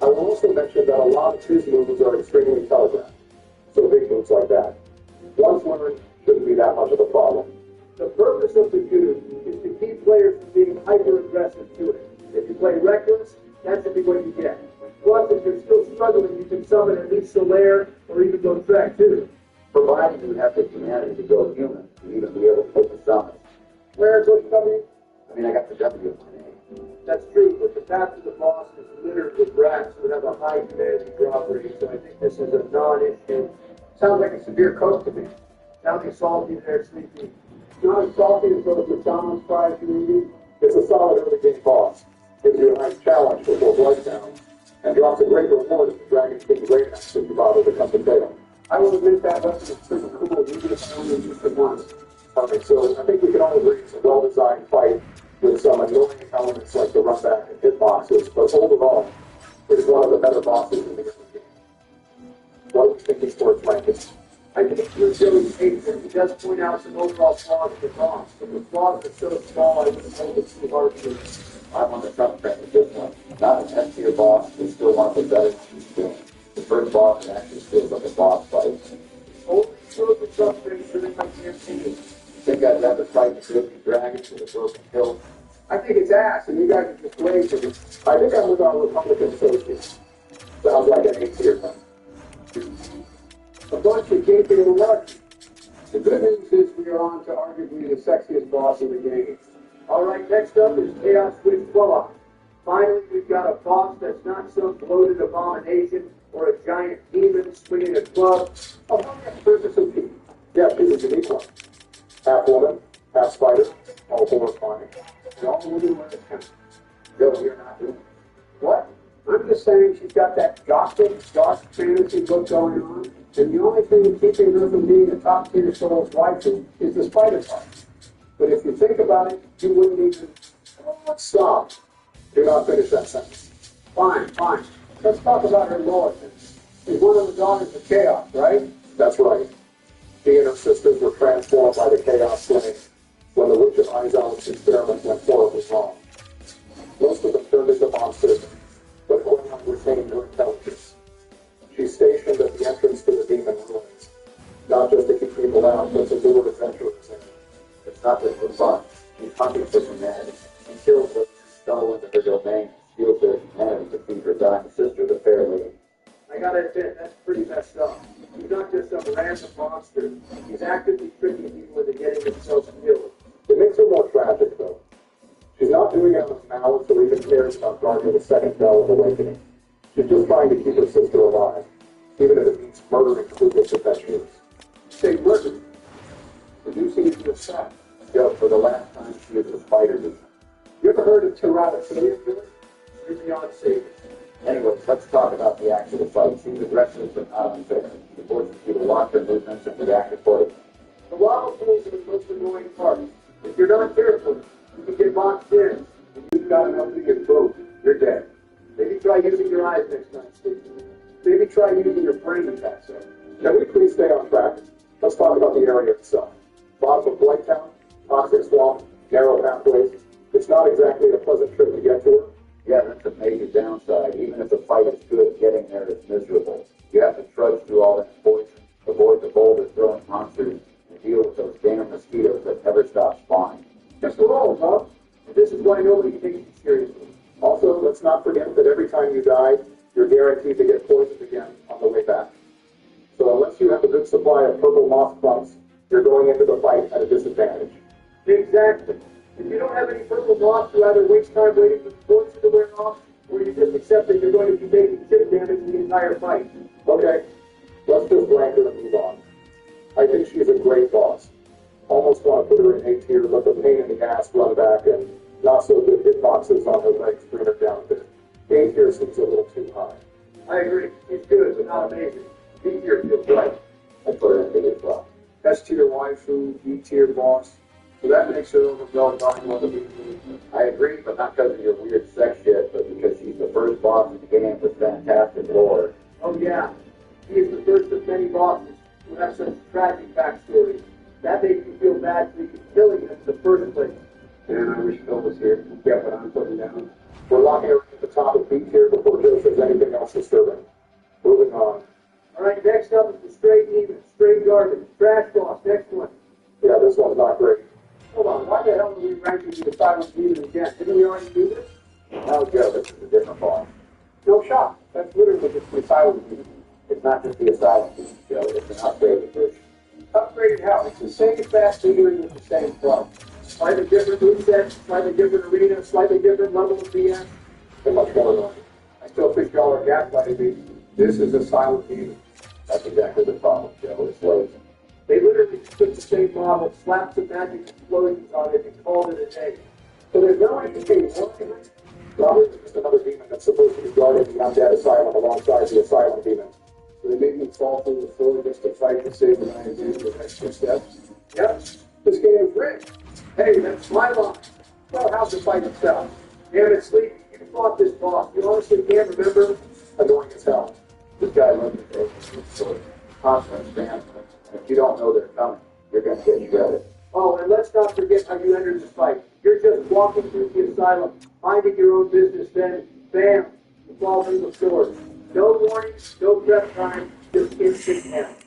I will also mention that a lot of his moves are extremely telegraphed. So big moves like that, once learned, shouldn't be that much of a problem. The purpose of the Goo is to keep players from being hyper-aggressive to it. If you play reckless, that's what you get. Plus, if you're still struggling, you can summon at least Solaire or even go track 2. Providing you have the humanity to go human, to even be able to take a summon. Where's Bush W? I mean, I got the W in my name. That's true, but the path to the boss is littered with rats who have a high humanity drop rate, so I think this is a non-issue. Sounds like a severe coach to me. Sounding salty there, Sleepy. Not as salty as those McDonald's fries you eat. It's a solid early game boss, gives you a nice challenge before Bloodtown, and drops a great reward if the Dragon King Great Axe if you bother to come to fail. I will admit that weapon is pretty cool, even if I only used it once. Alright, so I think we can all agree it's a well-designed fight with some annoying elements like the run back and hitboxes, but overall, it's one of the better bosses in the early game. What are we thinking for its rankings? I think you're Joey's patron. He does point out some overall flaws of the boss, but the flaws are so small I wouldn't hold it too hard to. I'm on the front track with this one. Not an S tier boss, but still one of the better in the game. The first boss that actually feels like a boss fight. Only shows the suffering for the campaign. Think I'd rather fight the broken dragons with a broken hill? I think it's ass, and you guys are just lazy. I think I'm with our Republican associates. Sounds like an 8 tier thing. A bunch of gaping and lucky. The good news is we are on to arguably the sexiest boss in the game. All right, next up is Chaos Switch 12. Finally, we've got a boss that's not some bloated abomination or a giant demon swinging a club. Oh, how about Princess of Peace? Yeah, she's a unique one. Half woman, half spider, all horrifying. And all women wear a count. Joe, you're not doing it. What? I'm just saying she's got that gothic, dark fantasy look going on, and the only thing keeping her from being a top-tier Souls waifu is the spider part. But if you think about it, you wouldn't even... Stop. Do not finish that sentence. Fine, fine. Let's talk about her lord. She's one of the daughters of Chaos, right? That's right. She and her sisters were transformed by the Chaos Flame when the Witch of Izal's experiment went horribly wrong. Most of them turned into monsters, but Gwen retained her intelligence. She's stationed at the entrance to the demon ruins, not just to keep people out, but to lure adventurers in. It's not just for fun. She's hunting for humanity. She kills those who stumble into her domain, steals their humanity to feed her dying sister, the fair lady. I gotta admit, that's pretty messed up. He's not just some random monster. He's actively tricking people into getting themselves killed. It makes her more tragic, though. She's not doing it out of malice or even cares about guarding the second bell of awakening. She's just trying to keep her sister alive, even if it means murdering clueless adventurers. Say murder. Reducing it to a sack. Joe, for the last time, she is a spider demon. You ever heard of Tyrannosaurus, Billy? You're beyond safe. Anyways, let's talk about the actual fight. She's aggressive but not unfair. She forces you to watch her movements and react accordingly. The lava pools are the most annoying part. If you're not careful, you can get boxed in, and you've got enough to get broke. You're dead. Maybe try using your eyes next time, Steve. Maybe try using your brain in that so. Can we please stay on track? Let's talk about the area itself. Bottom of Blighttown, toxic swamp, narrow pathways. It's not exactly a pleasant trip to get to her. Yeah, that's a major downside. Even if the fight is good, getting there is miserable. You have to trudge through all that poison, avoid the boulder-throwing monsters, and deal with those damn mosquitoes that never stop spawning. Just a roll, huh? And this is why nobody takes you seriously. Also, let's not forget that every time you die, you're guaranteed to get poisoned again on the way back. So unless you have a good supply of purple moth clumps, you're going into the fight at a disadvantage. Exactly. If you don't have any purple moths, you either waste time waiting for the poison to wear off, or you just accept that you're going to be taking chip damage the entire fight. Okay, let's just rank her and move on. I think she's a great boss. Almost want to put her in A tier, but the pain in the ass run back and not so good hitboxes on her legs bring her down a bit. A tier seems a little too high. I agree. It's good, but not amazing. B tier feels right. I put her in big as well. S tier waifu, B tier boss. So that makes her overall darn more than I agree, but not because of your weird sex shit, but because she's the first boss in the game with fantastic lore. Oh yeah, he is the first of many bosses who have such tragic backstories. That makes me feel bad for you killing him in the first place. And I wish Phil was here. Yeah, but I'm putting down. We're locking her at the top of beat here before Joe says anything else disturbing. Moving on. All right, next up is the straight demon, straight garbage, trash boss. Next one. Yeah, this one's not great. Hold on, why the hell are we ranking the silent demon again? Didn't we already do this? No, Joe, this is a different boss. No shot. That's literally just the silent demon. It's not just the asylum, Joe. It's an upgraded version. Upgraded how? It's the same fast figuring with the same pro. Slightly different moveset, slightly different arena, slightly different level of BS. And much more annoying. I still think y'all are gaslighting me. This is a silent demon. That's exactly the problem, Joe. It's lazy. They literally just took the same model, slapped some magic explosions on it, and called it a day. So there's no indication anything. Robert is just another demon that's supposed to be guarding the undead asylum alongside the asylum demon. So they made me fall through the floor just to fight to save the IND with extra steps. Yep, this game is rigged. Hey, that's my line. Well, how's the fight itself? Damn it, Sleep, you fought this boss. You honestly can't remember? Annoying as hell. This guy loves to take sort of constant stance. And if you don't know they're coming, you're going to get shredded. Oh, and let's not forget how you entered this fight. You're just walking through the asylum, minding your own business, then, bam, you fall through the floor. No warning, no prep time, just instant death.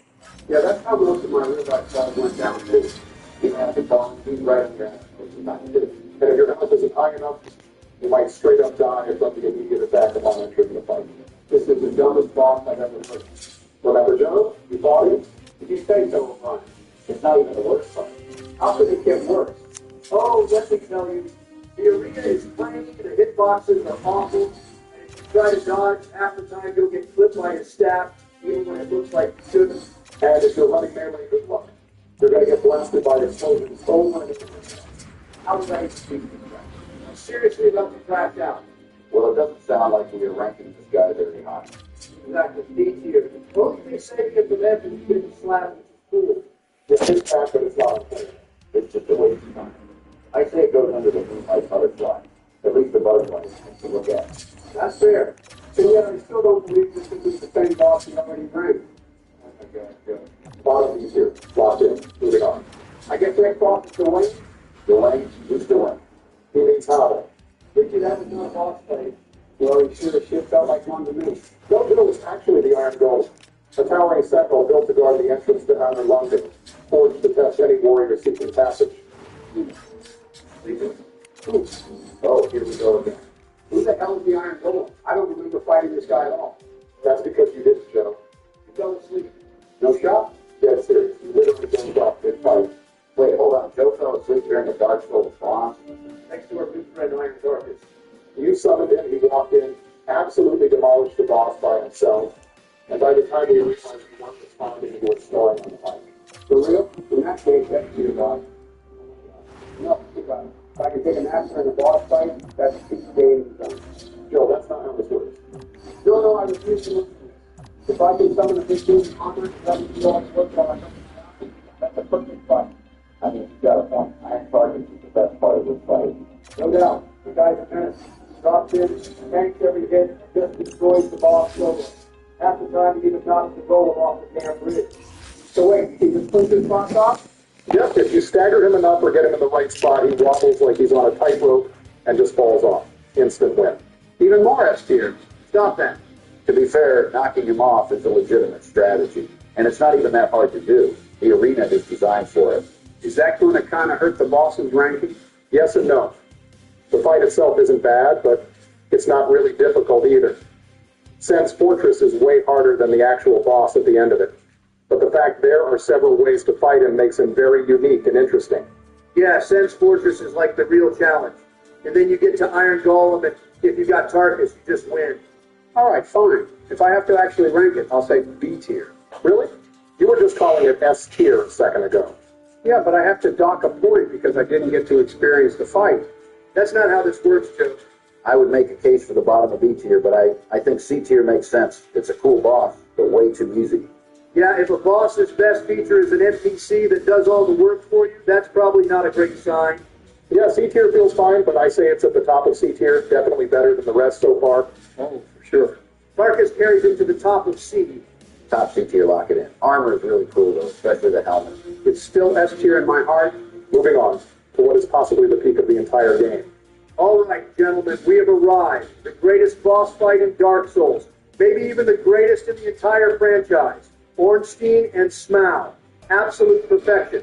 Yeah, that's how most of my real life stuff went down too. You have to tell him he's right on your ass, which is not good. And if your health isn't high enough, you might straight up die from the immediate attack upon entering the fight. This is the dumbest boss I've ever heard. Remember, Joe? You fought him? Did you say so, Ron? It's not even the worst part. How could it get worse? Oh, let me tell you, the arena is tiny, the hitboxes are awful, and if you try to dodge, half the time you'll get clipped by a staff, even when it looks like you shouldn't. And if you're running melee, good luck. You're going to get blasted by explosions over and over again. How would I speak to you? I'm seriously about to crash out. Well, it doesn't sound like we are ranking this guy very high. Exactly, D tier. Only they say you the men who didn't slap, which is cool. Yes, it's bad, but it's not important. It's just a waste of time. I say it goes under the moonlight butterfly. At least the butterfly is nice to look at. That's fair. And yet I still don't believe this is the same boss you already ranked. Oh my God, God. Bottom is here. Locked in. Moving on. I guess next boss is Dwayne. Dwayne, who's Dwayne? He means how. Richard, that was not a boss fight. Well, he sure as shit felt like one to me. Gold Hill is actually the Iron Golem, a towering sentinel built to guard the entrance to Outer London, forged to test any warrior seeking passage. Oh, here we go again. Who the hell is the Iron Golem? I don't remember fighting this guy at all. That's because you didn't, Joe. You fell asleep. No shot? Dead serious. You literally didn't up this fight. Wait, hold on. Joe fell asleep during the Dark Souls boss. Next to our good friend Iron Darkness. You summoned him, he walked in, absolutely demolished the boss by himself, and by the time you realized you weren't responding, you were snoring on the mic. For real? In that case, that's your God. No, if I can take a nap during a boss fight, that's 6 days done. Joe, that's not how this works. No, I refuse to look at this. If I can summon a big dude armor, that would be all the work while I don't. That's a perfect fight. I mean, you got a point. Iron Target is the best part of this fight. No doubt. The guy's a menace. Drops in, tanks every hit, and just destroys the boss solo. Half the time he even knocks the golem off the damn bridge. So wait, he just pushed his boss off? Yep, if you stagger him enough or get him in the right spot, he wobbles like he's on a tightrope and just falls off. Instant win. Even more S tier. Stop that. To be fair, knocking him off is a legitimate strategy. And it's not even that hard to do. The arena is designed for it. Is that going to kind of hurt the boss's ranking? Yes and no. The fight itself isn't bad, but it's not really difficult either. Sen's Fortress is way harder than the actual boss at the end of it. But the fact there are several ways to fight him makes him very unique and interesting. Yeah, Sen's Fortress is like the real challenge. And then you get to Iron Golem, and if you got Tarkus, you just win. All right, fine. If I have to actually rank it, I'll say B tier. Really? You were just calling it S tier a second ago. Yeah, but I have to dock a point because I didn't get to experience the fight. That's not how this works, Joe. I would make a case for the bottom of B tier, but I think C tier makes sense. It's a cool boss, but way too easy. Yeah, if a boss's best feature is an NPC that does all the work for you, that's probably not a great sign. Yeah, C tier feels fine, but I say it's at the top of C tier. Definitely better than the rest so far. Oh, for sure. Marcus carries him to the top of C. Top C tier, lock it in. Armor is really cool, though, especially the helmet. It's still S tier in my heart. Moving on to what is possibly the peak of the entire game. All right, gentlemen, we have arrived. The greatest boss fight in Dark Souls. Maybe even the greatest in the entire franchise. Ornstein and Smaug. Absolute perfection.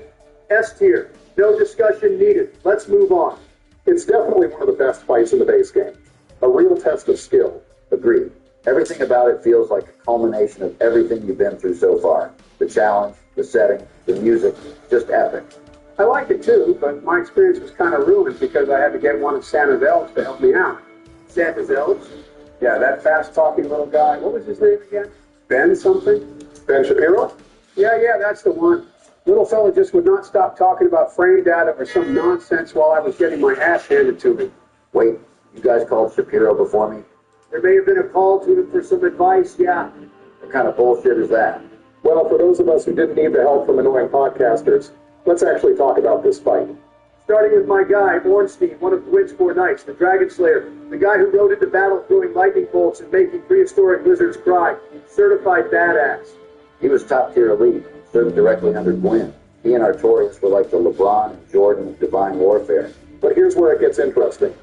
S tier. No discussion needed. Let's move on. It's definitely one of the best fights in the base game. A real test of skill. Agreed. Everything about it feels like a culmination of everything you've been through so far. The challenge, the setting, the music, just epic. I like it too, but my experience was kind of ruined because I had to get one of Santa's elves to help me out. Santa's elves? Yeah, that fast-talking little guy. What was his name again? Ben something? Ben Shapiro? Yeah, that's the one. Little fella just would not stop talking about frame data or some nonsense while I was getting my ass handed to me. Wait, you guys called Shapiro before me? There may have been a call to him for some advice, yeah. What kind of bullshit is that? Well, for those of us who didn't need the help from annoying podcasters, let's actually talk about this fight. Starting with my guy, Ornstein, one of Gwyn's four knights, the Dragon Slayer, the guy who rode into battle throwing lightning bolts and making prehistoric lizards cry. Certified badass. He was top tier elite, served directly under Gwyn. He and Artorias were like the LeBron and Jordan of divine warfare. But here's where it gets interesting.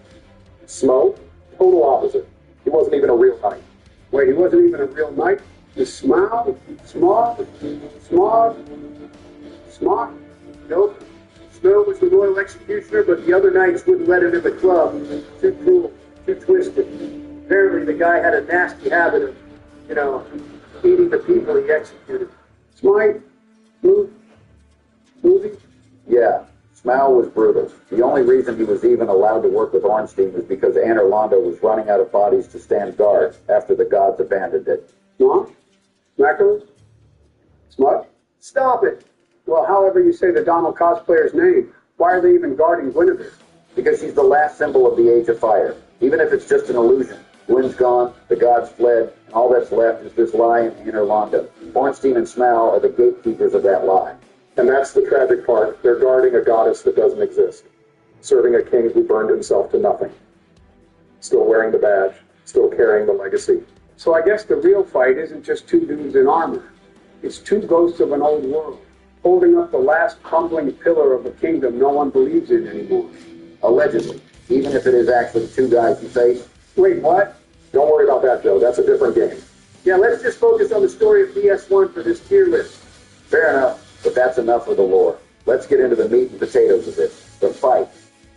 Smoke, total opposite. He wasn't even a real knight. Wait, he wasn't even a real knight? The Smaug? Nope. Snow was the royal executioner, but the other knights wouldn't let him in the club. Too cruel, too twisted. Apparently the guy had a nasty habit of, eating the people he executed. Smite? Movie? Yeah, Smaug was brutal. The only reason he was even allowed to work with Ornstein was because Anor Londo was running out of bodies to stand guard after the gods abandoned it. Smart? Smacker? Smut? Stop it! Well, however you say the Donald cosplayer's name, why are they even guarding Guinevere? Because she's the last symbol of the Age of Fire. Even if it's just an illusion. Gwyn's gone, the gods fled, and all that's left is this lie in Anor Londo. Ornstein and Smaug are the gatekeepers of that lie. And that's the tragic part. They're guarding a goddess that doesn't exist. Serving a king who burned himself to nothing. Still wearing the badge. Still carrying the legacy. So I guess the real fight isn't just two dudes in armor. It's two ghosts of an old world, holding up the last crumbling pillar of a kingdom no one believes in anymore. Allegedly. Even if it is actually two guys you face. Wait, what? Don't worry about that, Joe. That's a different game. Yeah, let's just focus on the story of DS1 for this tier list. Fair enough, but that's enough of the lore. Let's get into the meat and potatoes of this. The fight.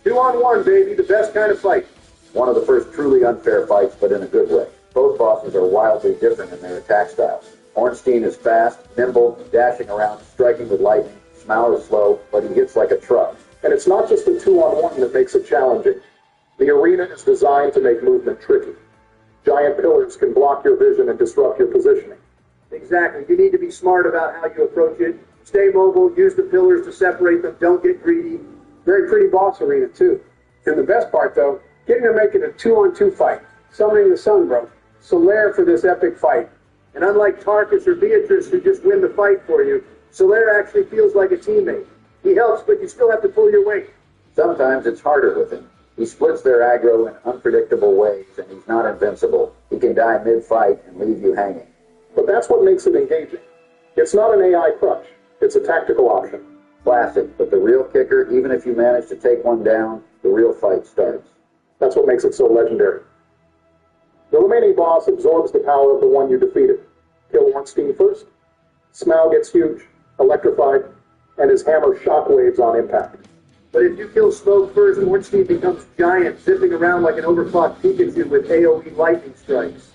2-on-1, baby, the best kind of fight. One of the first truly unfair fights, but in a good way. Both bosses are wildly different in their attack styles. Ornstein is fast, nimble, dashing around, striking with lightning. Smaug is slow, but he hits like a truck. And it's not just the 2-on-1 that makes it challenging. The arena is designed to make movement tricky. Giant pillars can block your vision and disrupt your positioning. Exactly. You need to be smart about how you approach it. Stay mobile, use the pillars to separate them, don't get greedy. Very pretty boss arena, too. And the best part, though, getting to make it a 2-on-2 fight. Summoning the sun, bro. Solaire for this epic fight. And unlike Tarkus or Beatrice, who just win the fight for you, Solaire actually feels like a teammate. He helps, but you still have to pull your weight. Sometimes it's harder with him. He splits their aggro in unpredictable ways, and he's not invincible. He can die mid-fight and leave you hanging. But that's what makes it engaging. It's not an AI crutch. It's a tactical option. Classic, but the real kicker, even if you manage to take one down, the real fight starts. That's what makes it so legendary. The remaining boss absorbs the power of the one you defeated. Kill Ornstein first. Smaug gets huge, electrified, and his hammer shockwaves on impact. But if you kill Smoke first, Ornstein becomes giant, zipping around like an overclocked Pikachu with AoE lightning strikes.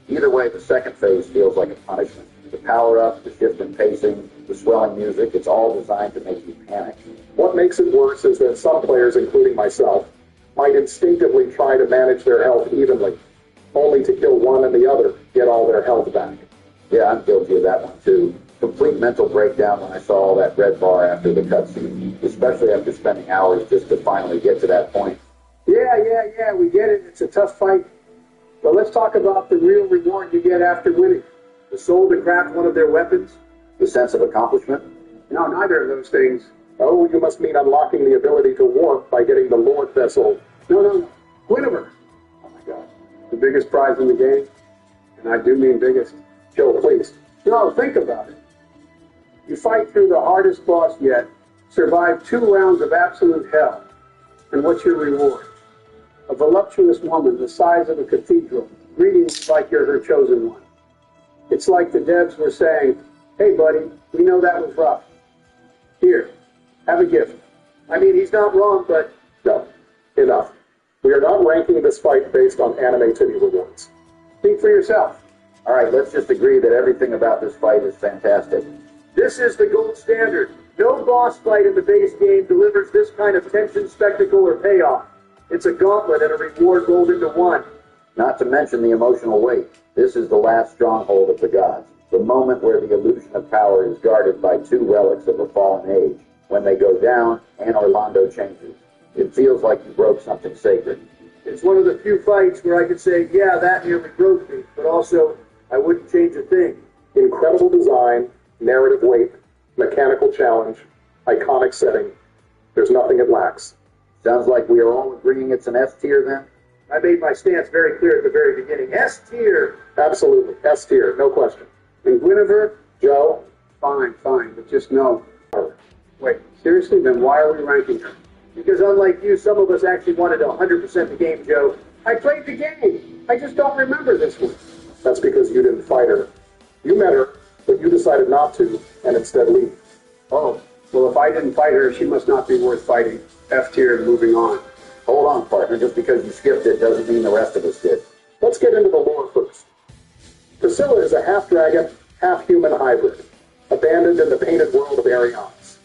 Either way, the second phase feels like a punishment. The power-up, the shift in pacing, the swelling music, it's all designed to make you panic. What makes it worse is that some players, including myself, might instinctively try to manage their health evenly, only to kill one and the other get all their health back. Yeah, I'm guilty of that one too. Complete mental breakdown when I saw all that red bar after the cutscene, especially after spending hours just to finally get to that point. Yeah, we get it. It's a tough fight. But let's talk about the real reward you get after winning. The soul to craft one of their weapons. The sense of accomplishment? No, neither of those things. Oh, you must mean unlocking the ability to warp by getting the Lord Vessel. No. Guinevere. Oh my God. The biggest prize in the game. And I do mean biggest. Joe, please. No, think about it. You fight through the hardest boss yet, survive 2 rounds of absolute hell. And what's your reward? A voluptuous woman the size of a cathedral, greeting you like you're her chosen one. It's like the devs were saying, hey buddy, we know that was rough. Here, have a gift. I mean, he's not wrong, but... No. Enough. We are not ranking this fight based on anime titty rewards. Think for yourself. All right, let's just agree that everything about this fight is fantastic. This is the gold standard. No boss fight in the base game delivers this kind of tension, spectacle, or payoff. It's a gauntlet and a reward rolled into one. Not to mention the emotional weight. This is the last stronghold of the gods. The moment where the illusion of power is guarded by 2 relics of a fallen age. When they go down, and Orlando changes. It feels like you broke something sacred. It's one of the few fights where I could say, yeah, that nearly broke me, but also, I wouldn't change a thing. Incredible design, narrative weight, mechanical challenge, iconic setting. There's nothing it lacks. Sounds like we are all agreeing it's an S tier then? I made my stance very clear at the very beginning. S tier. Absolutely. S tier, no question. And Guinevere? Joe? Fine, but just know. Wait, seriously? Then why are we ranking her? Because unlike you, some of us actually wanted to 100% the game, Joe. I played the game. I just don't remember this one. That's because you didn't fight her. You met her, but you decided not to, and instead leave. Oh, well, if I didn't fight her, she must not be worth fighting. F tier and moving on. Hold on, partner. Just because you skipped it doesn't mean the rest of us did. Let's get into the lore first. Priscilla is a half-dragon, half-human hybrid, abandoned in the painted world of Arians.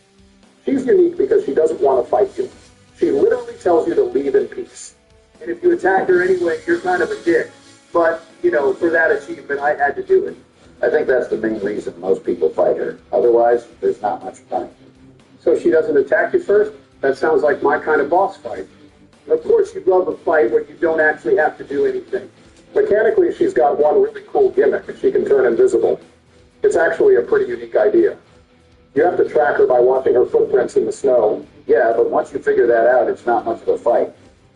She's unique because she doesn't want to fight you. She literally tells you to leave in peace. And if you attack her anyway, you're kind of a dick. But, for that achievement, I had to do it. I think that's the main reason most people fight her. Otherwise, there's not much point. So she doesn't attack you first? That sounds like my kind of boss fight. Of course you'd love a fight where you don't actually have to do anything. Mechanically, she's got one really cool gimmick. She can turn invisible. It's actually a pretty unique idea. You have to track her by watching her footprints in the snow. Yeah, but once you figure that out, it's not much of a fight.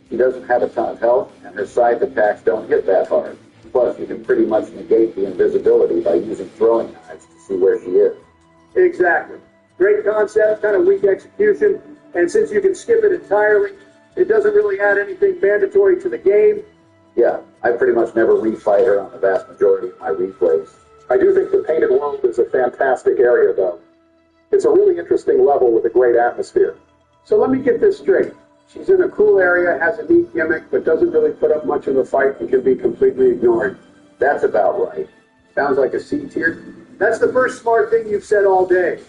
She doesn't have a ton of health, and her scythe attacks don't hit that hard. Plus, you can pretty much negate the invisibility by using throwing knives to see where she is. Exactly. Great concept, kind of weak execution, and since you can skip it entirely, it doesn't really add anything mandatory to the game. Yeah, I pretty much never refight her on the vast majority of my replays. I do think the painted world is a fantastic area, though. It's a really interesting level with a great atmosphere. So let me get this straight. She's in a cool area, has a neat gimmick, but doesn't really put up much of a fight and can be completely ignored. That's about right. Sounds like a C tier. That's the first smart thing you've said all day.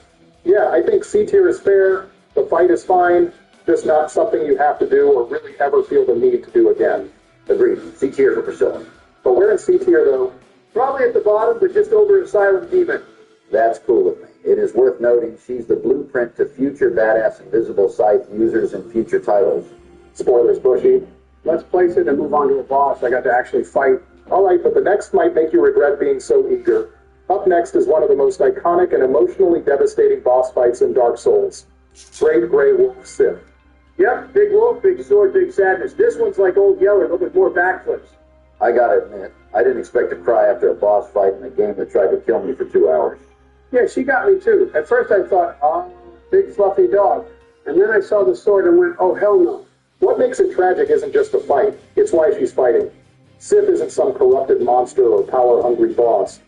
Yeah, I think C tier is fair. The fight is fine. Just not something you have to do or really ever feel the need to do again. Agreed. C tier for Priscilla. But where in C tier, though? Probably at the bottom, but just over a silent demon. That's cool with me. It is worth noting she's the blueprint to future badass invisible scythe users in future titles. Spoilers, Bushy. Let's place it and move on to a boss I got to actually fight. All right, but the next might make you regret being so eager. Up next is one of the most iconic and emotionally devastating boss fights in Dark Souls. Great Grey Wolf Sith. Yep, big wolf, big sword, big sadness. This one's like Old Yeller, but with more backflips. I gotta admit, I didn't expect to cry after a boss fight in a game that tried to kill me for 2 hours. Yeah, she got me too. At first I thought, oh, big fluffy dog. And then I saw the sword and went, oh, hell no. What makes it tragic isn't just the fight, it's why she's fighting. Sif isn't some corrupted monster or power-hungry boss.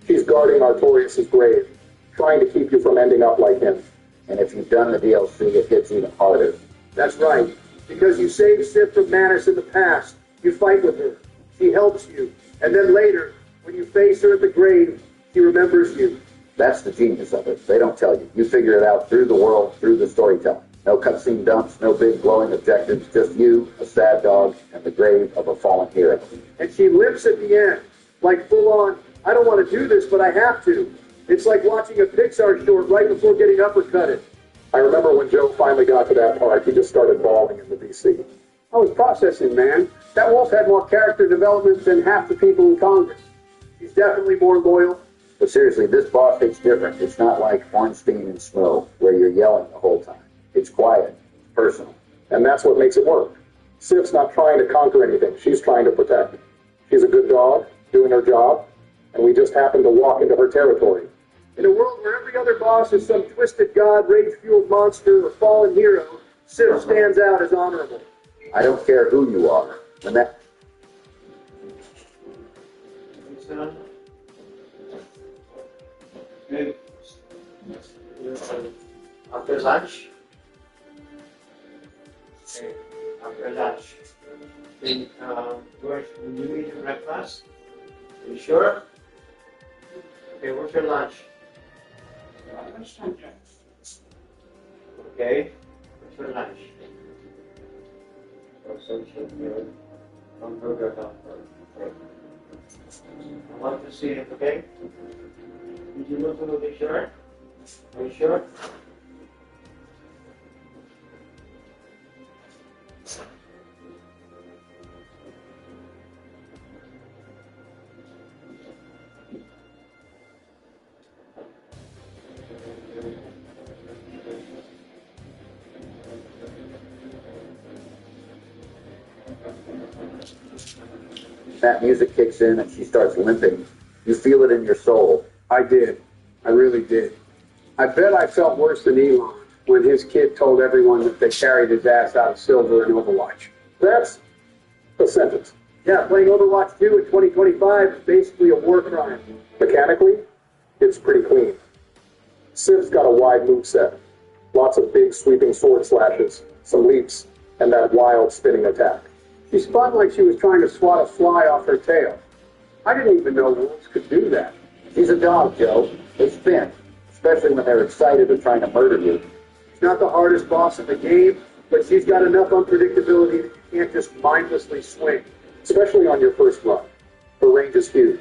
She's guarding Artorias' grave, trying to keep you from ending up like him. And if you've done the DLC, it hits even harder. That's right. Because you saved Sif from Manus in the past. You fight with her. She helps you. And then later, when you face her at the grave, she remembers you. That's the genius of it. They don't tell you. You figure it out through the world, through the storytelling. No cutscene dumps, no big glowing objectives, just you, a sad dog, and the grave of a fallen hero. And she limps at the end, like full on, I don't want to do this, but I have to. It's like watching a Pixar short right before getting uppercutted. I remember when Joe finally got to that part, he just started bawling in the VC. I was processing, man. That wolf had more character development than half the people in Congress. She's definitely more loyal, But seriously, this boss hits different. It's not like Ornstein and Smo, where you're yelling the whole time. It's quiet, personal. And that's what makes it work. Sif's not trying to conquer anything. She's trying to protect. She's a good dog, doing her job, and we just happen to walk into her territory. In a world where every other boss is some twisted god, rage-fueled monster, or fallen hero, Sif stands out as honorable. I don't care who you are. When that Good. After lunch. Okay. After lunch. Then, when you eat your breakfast? Are you sure? Okay, what's your lunch? Okay, what's your lunch? Hamburger. Okay. I want to see it, okay? Did you look to be sure? Are you sure? that music kicks in and she starts limping, you feel it in your soul. I did. I really did. I bet I felt worse than Elon when his kid told everyone that they carried his ass out of silver in Overwatch. That's a sentence. Yeah, playing Overwatch 2 in 2025 is basically a war crime. Mechanically, it's pretty clean. Siv's got a wide moveset. Lots of big sweeping sword slashes, some leaps, and that wild spinning attack. She spun like she was trying to swat a fly off her tail. I didn't even know wolves could do that. She's a dog, Joe. They spin, especially when they're excited or trying to murder you. She's not the hardest boss in the game, but she's got enough unpredictability that you can't just mindlessly swing. Especially on your first run. Her range is huge.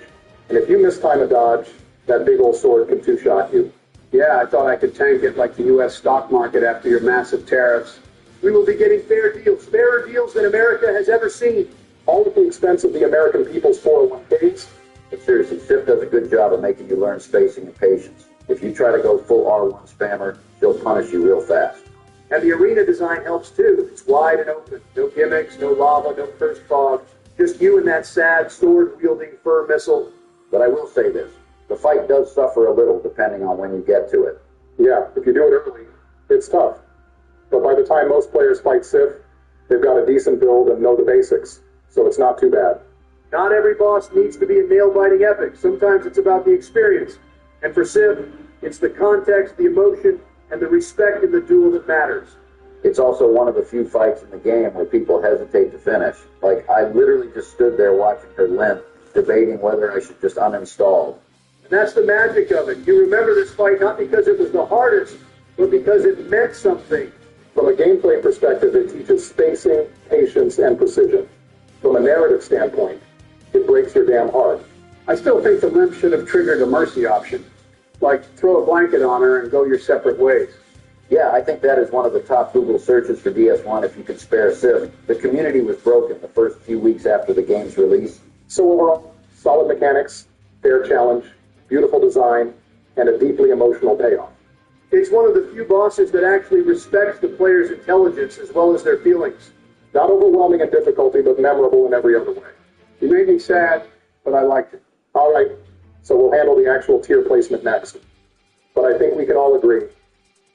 And if you mistime a dodge, that big old sword can two-shot you. Yeah, I thought I could tank it like the U.S. stock market after your massive tariffs. We will be getting fairer deals than America has ever seen. All at the expense of the American people's 401ks. But seriously, Sif does a good job of making you learn spacing and patience. If you try to go full R1 spammer, she'll punish you real fast. And the arena design helps too. It's wide and open. No gimmicks, no lava, no cursed fog. Just you and that sad sword-wielding fur missile. But I will say this. The fight does suffer a little depending on when you get to it. Yeah, if you do it early, it's tough. But by the time most players fight Sif, they've got a decent build and know the basics. So it's not too bad. Not every boss needs to be a nail-biting epic. Sometimes it's about the experience. And for Sif, it's the context, the emotion, and the respect in the duel that matters. It's also one of the few fights in the game where people hesitate to finish. Like, I literally just stood there watching her limp, debating whether I should just uninstall. And that's the magic of it. You remember this fight not because it was the hardest, but because it meant something. From a gameplay perspective, it teaches spacing, patience, and precision. From a narrative standpoint, it breaks your damn heart. I still think the limp should have triggered a mercy option. Like, throw a blanket on her and go your separate ways. Yeah, I think that is one of the top Google searches for DS1 if you could spare Sif. The community was broken the first few weeks after the game's release. So overall, solid mechanics, fair challenge, beautiful design, and a deeply emotional payoff. It's one of the few bosses that actually respects the player's intelligence as well as their feelings. Not overwhelming in difficulty, but memorable in every other way. You made me sad, but I liked it. All right, so we'll handle the actual tier placement next. But I think we can all agree,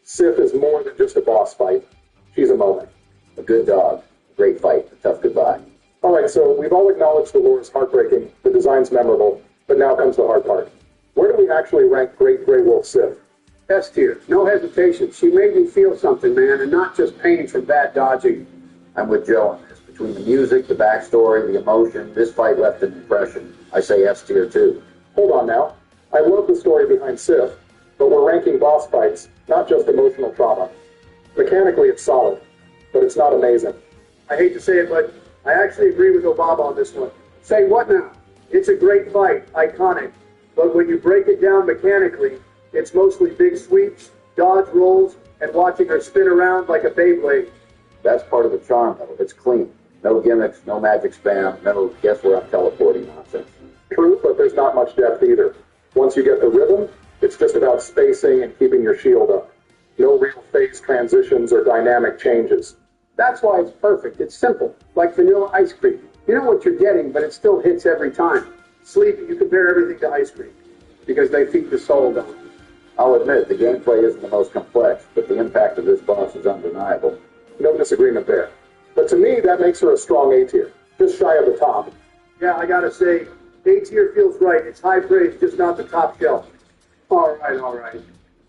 Sif is more than just a boss fight. She's a moment. A good dog. Great fight. A tough goodbye. All right, so we've all acknowledged the lore is heartbreaking, the design's memorable, but now comes the hard part. Where do we actually rank Great Grey Wolf Sif? S tier. No hesitation. She made me feel something, man, and not just pain from bad dodging. I'm with Joe on this. Between the music, the backstory, the emotion, this fight left an impression. I say S tier too. Hold on now. I love the story behind Sif, but we're ranking boss fights, not just emotional trauma. Mechanically, it's solid, but it's not amazing. I hate to say it, but I actually agree with Obama on this one. Say what now? It's a great fight, iconic, but when you break it down mechanically, it's mostly big sweeps, dodge rolls, and watching her spin around like a Beyblade. That's part of the charm, though. It's clean. No gimmicks, no magic spam, no guess where I'm teleporting nonsense. True, but there's not much depth either. Once you get the rhythm, it's just about spacing and keeping your shield up. No real phase transitions or dynamic changes. That's why it's perfect. It's simple, like vanilla ice cream. You know what you're getting, but it still hits every time. Sleepy, you compare everything to ice cream. Because they feed the soul, don't they? I'll admit, the gameplay isn't the most complex, but the impact of this boss is undeniable. No disagreement there. But to me, that makes her a strong A tier, just shy of the top. Yeah, I gotta say, A tier feels right. It's high praise, just not the top shelf. All right.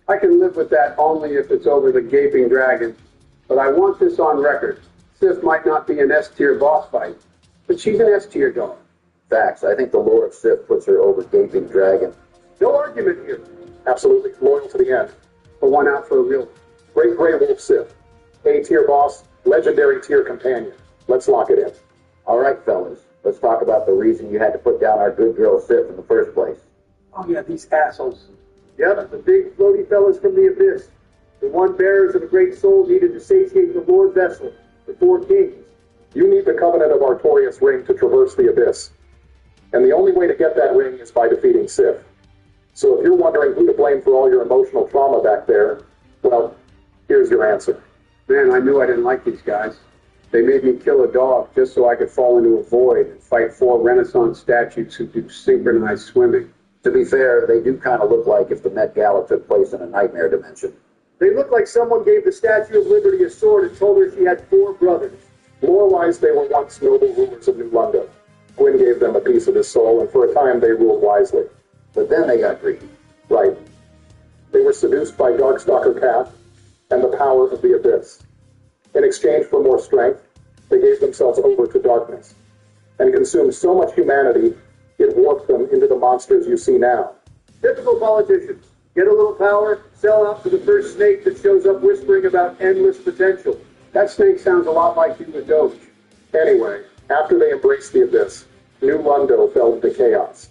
I can live with that only if it's over the gaping dragon. But I want this on record. Sif might not be an S-tier boss fight, but she's an S-tier dog. Facts. I think the lore of Sif puts her over Gaping Dragon. No argument here. Absolutely, loyal to the end. But one out for a real. Great Grey Wolf Sith. A-tier boss, legendary tier companion. Let's lock it in. All right, fellas. Let's talk about the reason you had to put down our good girl Sif in the first place. Oh yeah, these assholes. Yep, the big floaty fellas from the abyss. The one bearers of a great soul needed to satiate the Lord vessel, the four kings. You need the Covenant of Artorias ring to traverse the abyss. And the only way to get that ring is by defeating Sif. So if you're wondering who to blame for all your emotional trauma back there, well, here's your answer. Man, I knew I didn't like these guys. They made me kill a dog just so I could fall into a void and fight 4 Renaissance statues who do synchronized swimming. To be fair, they do kind of look like if the Met Gala took place in a nightmare dimension. They look like someone gave the Statue of Liberty a sword and told her she had 4 brothers. Lore-wise, they were once noble rulers of New London. Gwyn gave them a piece of his soul, and for a time they ruled wisely. But then they got greedy. Right. They were seduced by Darkstalker Kath and the power of the Abyss. In exchange for more strength, they gave themselves over to darkness and consumed so much humanity, it warped them into the monsters you see now. Typical politicians. Get a little power, sell out to the first snake that shows up whispering about endless potential. That snake sounds a lot like you, the Doge. Anyway, after they embraced the Abyss, New Londo fell into chaos.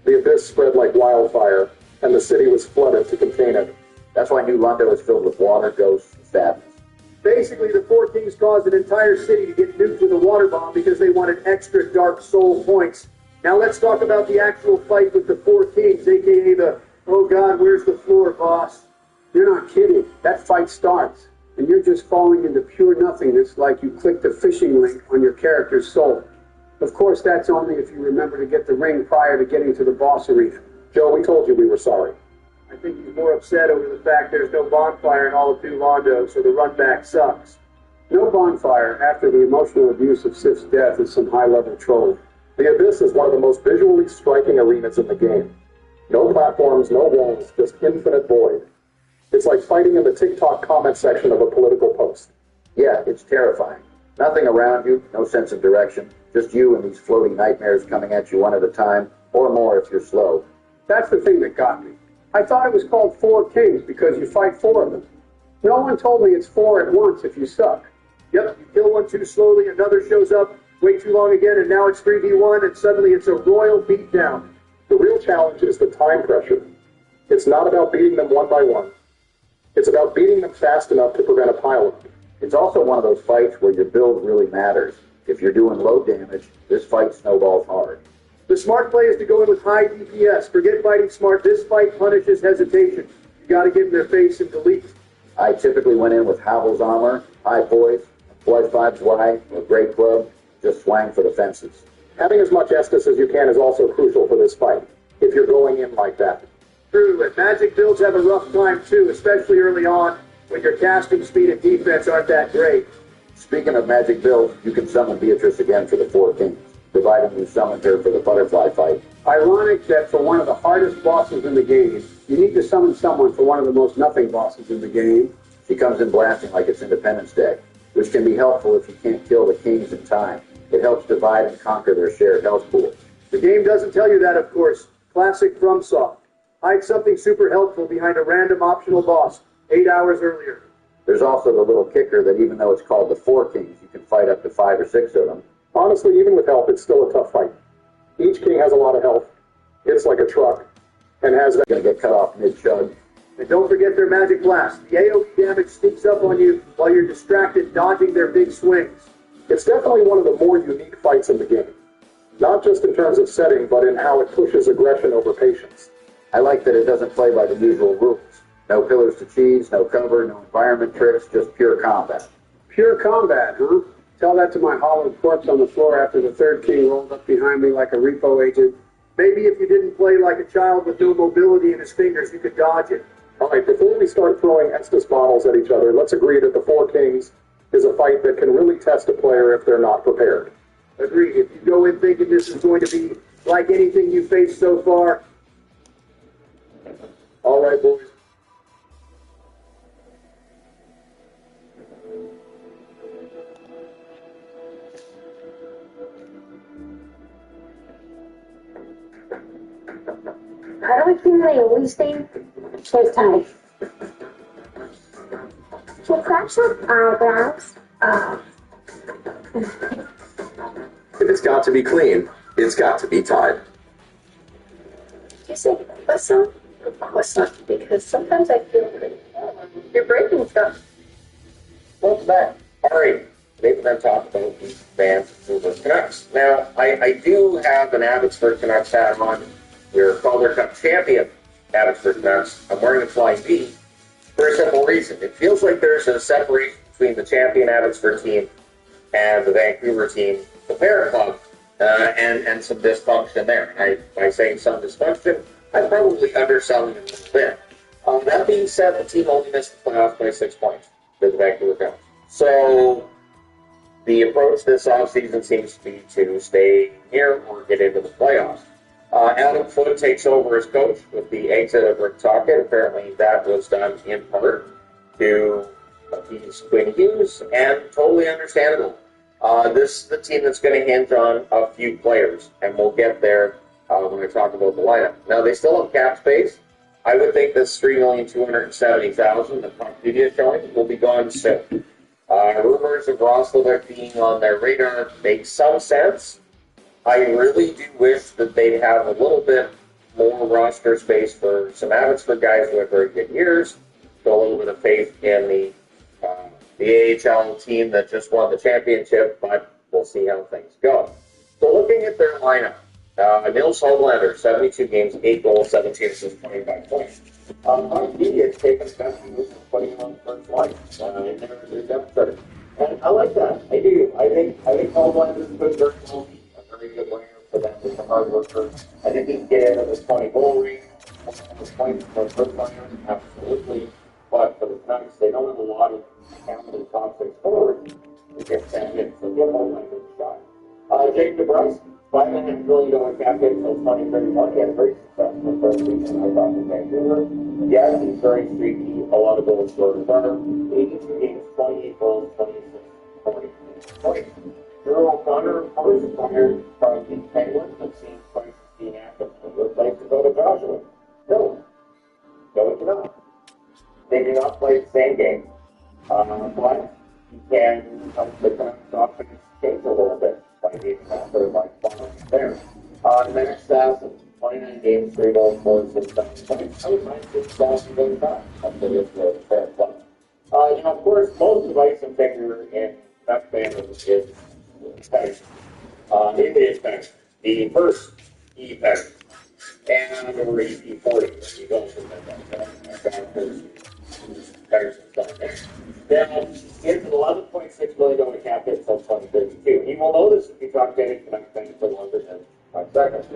The Abyss spread like wildfire, and the city was flooded to contain it. That's why New Londo is filled with water, ghosts, and sadness. Basically, the four kings caused an entire city to get nuked with a water bomb because they wanted extra dark soul points. Now let's talk about the actual fight with the four kings, aka the, oh God, where's the floor, boss? You're not kidding. That fight starts, and you're just falling into pure nothingness like you clicked a phishing link on your character's soul. Of course, that's only if you remember to get the ring prior to getting to the boss arena. Joe, we told you we were sorry. I think he's more upset over the fact there's no bonfire in all of New Londo, so the run back sucks. No bonfire after the emotional abuse of Sif's death is some high-level troll. The Abyss is one of the most visually striking arenas in the game. No platforms, no walls, just infinite void. It's like fighting in the TikTok comment section of a political post. Yeah, it's terrifying. Nothing around you, no sense of direction, just you and these floating nightmares coming at you one at a time, or more if you're slow. That's the thing that got me. I thought it was called Four Kings because you fight 4 of them. No one told me it's 4 at once if you suck. Yep, you kill one too slowly, another shows up, wait too long again, and now it's 3v1, and suddenly it's a royal beatdown. The real challenge is the time pressure. It's not about beating them one by one. It's about beating them fast enough to prevent a pileup. It's also one of those fights where your build really matters. If you're doing low damage, this fight snowballs hard. The smart play is to go in with high DPS. Forget fighting smart. This fight punishes hesitation. You gotta get in their face and delete. I typically went in with Havel's armor, high poise, +5 Y, or great club, just swang for the fences. Having as much Estus as you can is also crucial for this fight, if you're going in like that. True, and magic builds have a rough time too, especially early on, when your casting speed and defense aren't that great. Speaking of magic builds, you can summon Beatrice again for the Four Kings, providing you summoned her for the butterfly fight. Ironic that for one of the hardest bosses in the game, you need to summon someone for one of the most nothing bosses in the game. She comes in blasting like it's Independence Day, which can be helpful if you can't kill the kings in time. It helps divide and conquer their shared health pool. The game doesn't tell you that, of course. Classic FromSoft. Hide something super helpful behind a random optional boss 8 hours earlier. There's also the little kicker that even though it's called the Four Kings, you can fight up to 5 or 6 of them. Honestly, even with help, it's still a tough fight. Each king has a lot of health. It's like a truck, and has that. Gonna get cut off mid-chug. And don't forget their magic blast. The AoE damage sneaks up on you while you're distracted dodging their big swings. It's definitely one of the more unique fights in the game. Not just in terms of setting, but in how it pushes aggression over patience. I like that it doesn't play by the usual rules. No pillars to cheese, no cover, no environment tricks, just pure combat. Pure combat, huh? Tell that to my hollowed corpse on the floor after the third king rolled up behind me like a repo agent. Maybe if you didn't play like a child with no mobility in his fingers, you could dodge it. All right, before we start throwing Estus bottles at each other, let's agree that the Four Kings is a fight that can really test a player if they're not prepared. Agreed. If you go in thinking this is going to be like anything you faced so far, All right, boys. How do we feel like we stay? First time. What's actually eyebrows? If it's got to be clean, it's got to be tied. You say whistle? Whistle, because sometimes I feel that you're breaking stuff. Welcome back. All right. They've been talking about the bands of the Canucks. Now, I do have an Abbotsford Canucks hat on. Your Calder Cup champion, Abbotsford Canucks. I'm wearing a Flying V for a simple reason. It feels like there's a separation between the champion Abbotsford team and the Vancouver team, the parent club, and some dysfunction there. By saying some dysfunction, I'm probably underselling it a little bit. That being said, the team only missed the playoffs by 6 points to the Vancouver Canucks. So the approach this offseason seems to be to stay here or get into the playoffs. Adam Foote takes over as coach with the exit of Rick Tocchet. Apparently that was done in part to appease Quinn Hughes, and totally understandable. This is the team that's going to hinge on a few players, and we'll get there when I talk about the lineup. Now, they still have cap space. I would think this $3,270,000 that Puck Media is showing will be gone soon. Rumors of Roslovic being on their radar make some sense. I really do wish that they'd have a little bit more roster space for some Abbotsford guys who have very good years, show a little bit of faith in the AHL team that just won the championship, but we'll see how things go. So looking at their lineup, Nils Hoglander, 72 games, 8 goals, 17 assists, 25 points. He has taken best moves and putting him on the first line in their depth chart. And I like that. I do. I think Hoglander is good, very well. Very good winger for them. He's a hard worker. I think he can get into this 20-goal range. Points for the first liner, absolutely. But for the Canucks, they don't have a lot of talented top six forwards to get sent in. So give Hoglander a shot. Jake DeBrusk, $5.5 million cap hit until 2031. He had a very successful first season, I thought, with Vancouver. Yes, he's very streaky. A lot of goals for his runner. 82 games, 28 goals, 26, 40 points. Drew O'Connor, of course, acquired from the Penguins, but seems twice as being active. Would like to go to Joshua. No, he cannot. They do not play the same game. But he can help the Canucks offense change a little bit by being sort of like following there. Max Stassen, 29 games, 3 goals, 4 assists, 7 points. I would mind seeing Stassen going back up to this fair play. Of course, most of ice and figure in Canucks fandom is Pedersen. Indian Pedersen, the first E Pedersen, and or EP40. You go from Pedersen stuff there. Now, he has an $11.6 million cap hit until 2032. He will notice if you talk to any Canucks fan for longer than 5 seconds.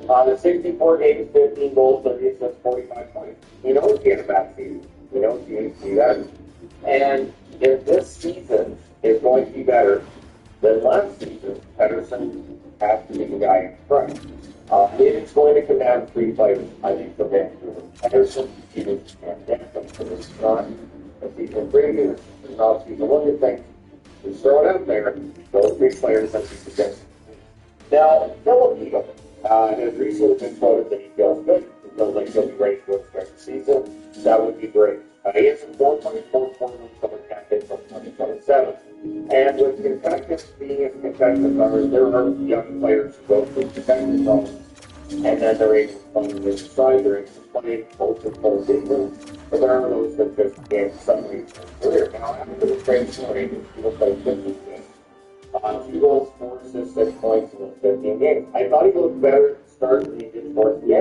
The 64 games, 15 goals, 30 assists, 45 points. He knows he had a bad season. He knows he needs to do that. And if this season is going to be better than last season, Pedersen has to be the guy in front. It is going to come down to 3 players, I think, for Vancouver. Pedersen, Hughes, and Denton. So this is not a season preview. This is not a season look at things. Just throw it out there. Those 3 players have to suggest. Now, Filipino has recently been quoted that he feels good. He feels like he'll be ready to go start the season. That would be great. He has a $4.44 million cap hit from 2027. And with concussions being as concussions are, there are young players who go through concussion problems, and then they're able to play on the side, they're able to play both of full season, but there are those that just can't for some reason in their career. Now, after the trade story, he will play 50 games. 2 goals, 4 assists, 6 points in those 15 games. I thought he looked better at the start than he did towards the end.